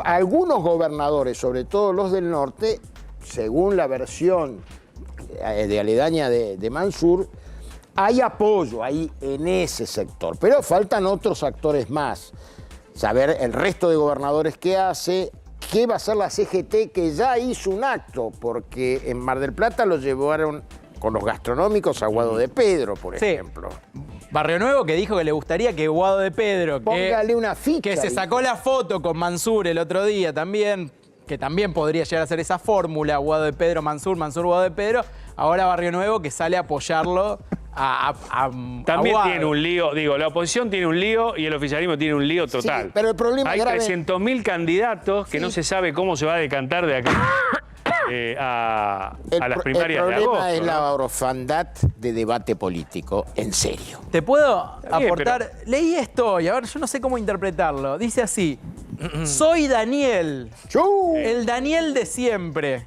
Algunos gobernadores, sobre todo los del norte, según la versión de aledaña de Mansur, hay apoyo ahí en ese sector, pero faltan otros actores más. Saber el resto de gobernadores qué hace, qué va a hacer la CGT, que ya hizo un acto, porque en Mar del Plata lo llevaron con los gastronómicos a Guado de Pedro, por ejemplo. Barrio Nuevo, que dijo que le gustaría que Guado de Pedro, póngale una ficha, que se sacó la foto con Mansur el otro día también, que también podría llegar a ser esa fórmula, Guado de Pedro, Mansur, Guado de Pedro. Ahora Barrio Nuevo que sale a apoyarlo También aguado. tiene un lío, digo, la oposición tiene un lío y el oficialismo tiene un lío total. Sí, pero el problema hay grave... 300.000 candidatos que no se sabe cómo se va a decantar de acá a las primarias de agosto. El problema es ¿no? la orfandad de debate político, en serio. ¿Te puedo Está bien, aportar? Leí esto y a ver, yo no sé cómo interpretarlo. Dice así: soy Daniel, el Daniel de siempre,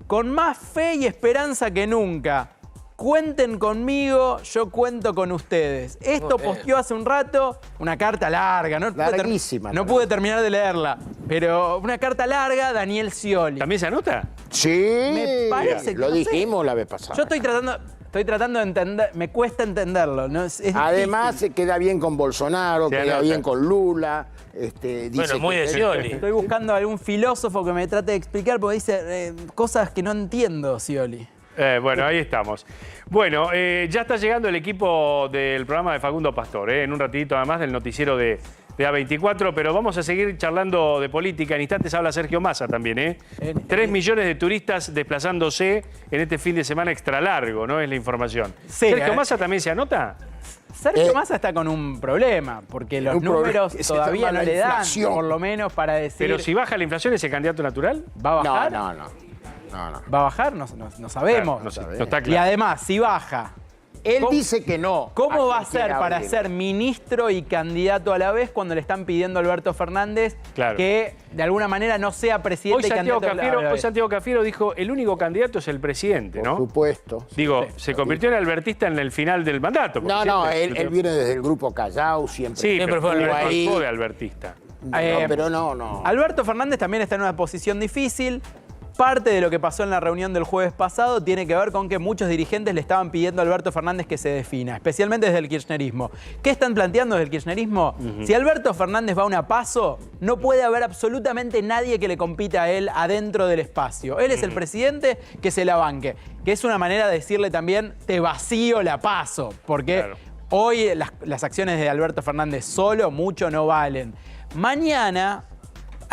con más fe y esperanza que nunca. Cuenten conmigo, yo cuento con ustedes. Esto posteó hace un rato, una carta larga, no Larguísima. no pude terminar de leerla, pero una carta larga, Daniel Scioli. ¿También se anota? Sí, Me parece que lo no sé. dijimos la vez pasada. Yo estoy tratando de entender, me cuesta entenderlo. ¿No? Es Además, difícil. se queda bien con Bolsonaro, Se queda anota. bien con Lula. Dice Bueno, muy de Scioli. Estoy buscando algún filósofo que me trate de explicar porque dice cosas que no entiendo, Scioli. Bueno, ahí estamos. Bueno, ya está llegando el equipo del programa de Facundo Pastor, en un ratito además del noticiero de A24, pero vamos a seguir charlando de política. En instantes habla Sergio Massa también, 3 millones de turistas desplazándose en este fin de semana extra largo, ¿no? Es la información. Sí, ¿Sergio Massa también se anota? Sergio Massa está con un problema, porque los números que se todavía llama no la le dan, inflación. por lo menos para decir... Pero si baja la inflación, ¿es el candidato natural? ¿Va a bajar? No. ¿Va a bajar? No sabemos. Claro, no está claro. Y además, si baja... Él dice que no. ¿Cómo va a quien ser quiera para abrir. ser ministro y candidato a la vez cuando le están pidiendo a Alberto Fernández Claro. que de alguna manera no sea Hoy presidente y Santiago, candidato a la Cafiero, hoy vez? Santiago Cafiero dijo, el único candidato es el presidente, ¿no? Por supuesto. Digo, se convirtió en albertista en el final del mandato. porque No, siempre- él viene desde el grupo Callao, siempre. Sí, pero fue estuvo ahí. de albertista. Pero no. Alberto Fernández también está en una posición difícil. Parte de lo que pasó en la reunión del jueves pasado tiene que ver con que muchos dirigentes le estaban pidiendo a Alberto Fernández que se defina, especialmente desde el kirchnerismo. ¿Qué están planteando desde el kirchnerismo? Si Alberto Fernández va una paso, no puede haber absolutamente nadie que le compita a él adentro del espacio. Él es el presidente, que se la banque. Que es una manera de decirle también, te vacío la paso, porque hoy las acciones de Alberto Fernández solo mucho no valen. Mañana...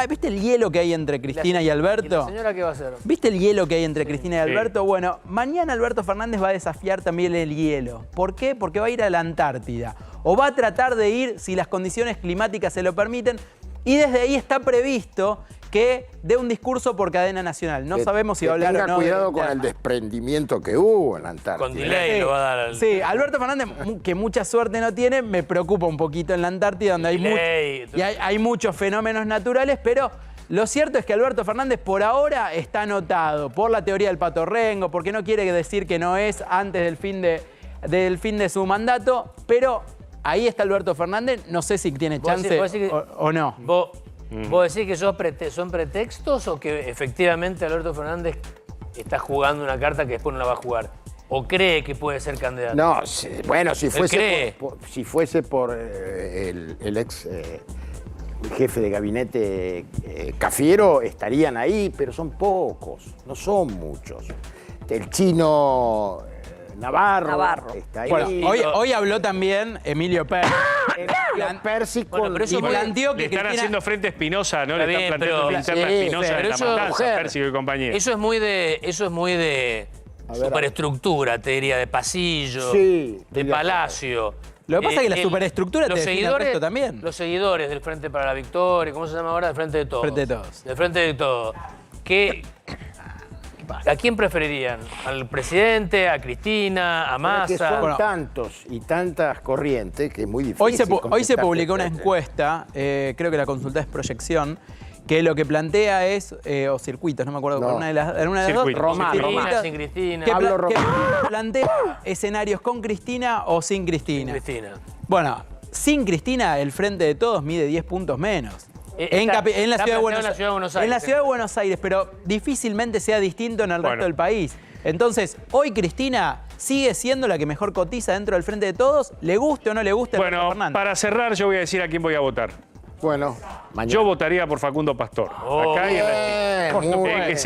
¿Viste el hielo que hay entre Cristina y Alberto? ¿Y la señora qué va a hacer? ¿Viste el hielo que hay entre Cristina y Alberto? Bueno, mañana Alberto Fernández va a desafiar también el hielo. ¿Por qué? Porque va a ir a la Antártida. O va a tratar de ir si las condiciones climáticas se lo permiten. Y desde ahí está previsto que dé un discurso por cadena nacional. No sabemos si va a hablar o tenga no. cuidado con el desprendimiento que hubo en la Antártida. Con delay lo va a dar al... Sí, Alberto Fernández, que mucha suerte no tiene, me preocupa un poquito en la Antártida, donde hay muchos fenómenos naturales, pero lo cierto es que Alberto Fernández por ahora está anotado por la teoría del Pato Rengo, porque no quiere decir que no es antes del fin de su mandato, pero ahí está Alberto Fernández, no sé si tiene chance o no. ¿Vos decís que son pretextos o que efectivamente Alberto Fernández está jugando una carta que después no la va a jugar? ¿O cree que puede ser candidato? No, bueno, si fuese por el ex jefe de gabinete Cafiero, estarían ahí, pero son pocos, no son muchos. El chino Navarro. Está ahí. Bueno, hoy habló también Emilio Pérez. Percy y planteó que le están Cristina... haciendo frente a Espinosa, ¿no? Está Le están bien, planteando la interna sí, Espinosa de la eso- matanza, Pérsico y compañía. Eso es muy de superestructura, te diría, de pasillo, de palacio. Lo que pasa es que la superestructura te define el resto también. Los seguidores del Frente para la Victoria, ¿cómo se llama ahora? Del Frente de Todos. Frente de Todos. Del Frente de Todos. ¿A quién preferirían? ¿Al presidente, a Cristina, a Massa? Que son tantos y tantas corrientes que es muy difícil. Hoy se publicó una encuesta, creo que la consulta es Proyección, que lo que plantea es, o circuitos, no me acuerdo, No. una de las dos. Román. Sin Cristina. Que plantea escenarios con Cristina o sin Cristina. Bueno, sin Cristina el Frente de Todos mide 10 puntos menos. En la Ciudad de Buenos Aires. En la Ciudad de Buenos Aires, pero difícilmente sea distinto en el resto del país. Entonces, hoy Cristina sigue siendo la que mejor cotiza dentro del Frente de Todos, le guste o no le guste a Alberto Fernández. Para cerrar, yo voy a decir a quién voy a votar. Bueno, yo votaría por Facundo Pastor. Acá y que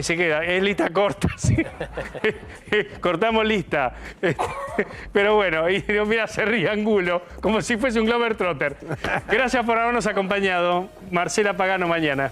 se queda. Es lista corta, sí. Cortamos lista. Pero bueno, y mira, se ríe Angulo, como si fuese un Globetrotter. Gracias por habernos acompañado. Marcela Pagano mañana.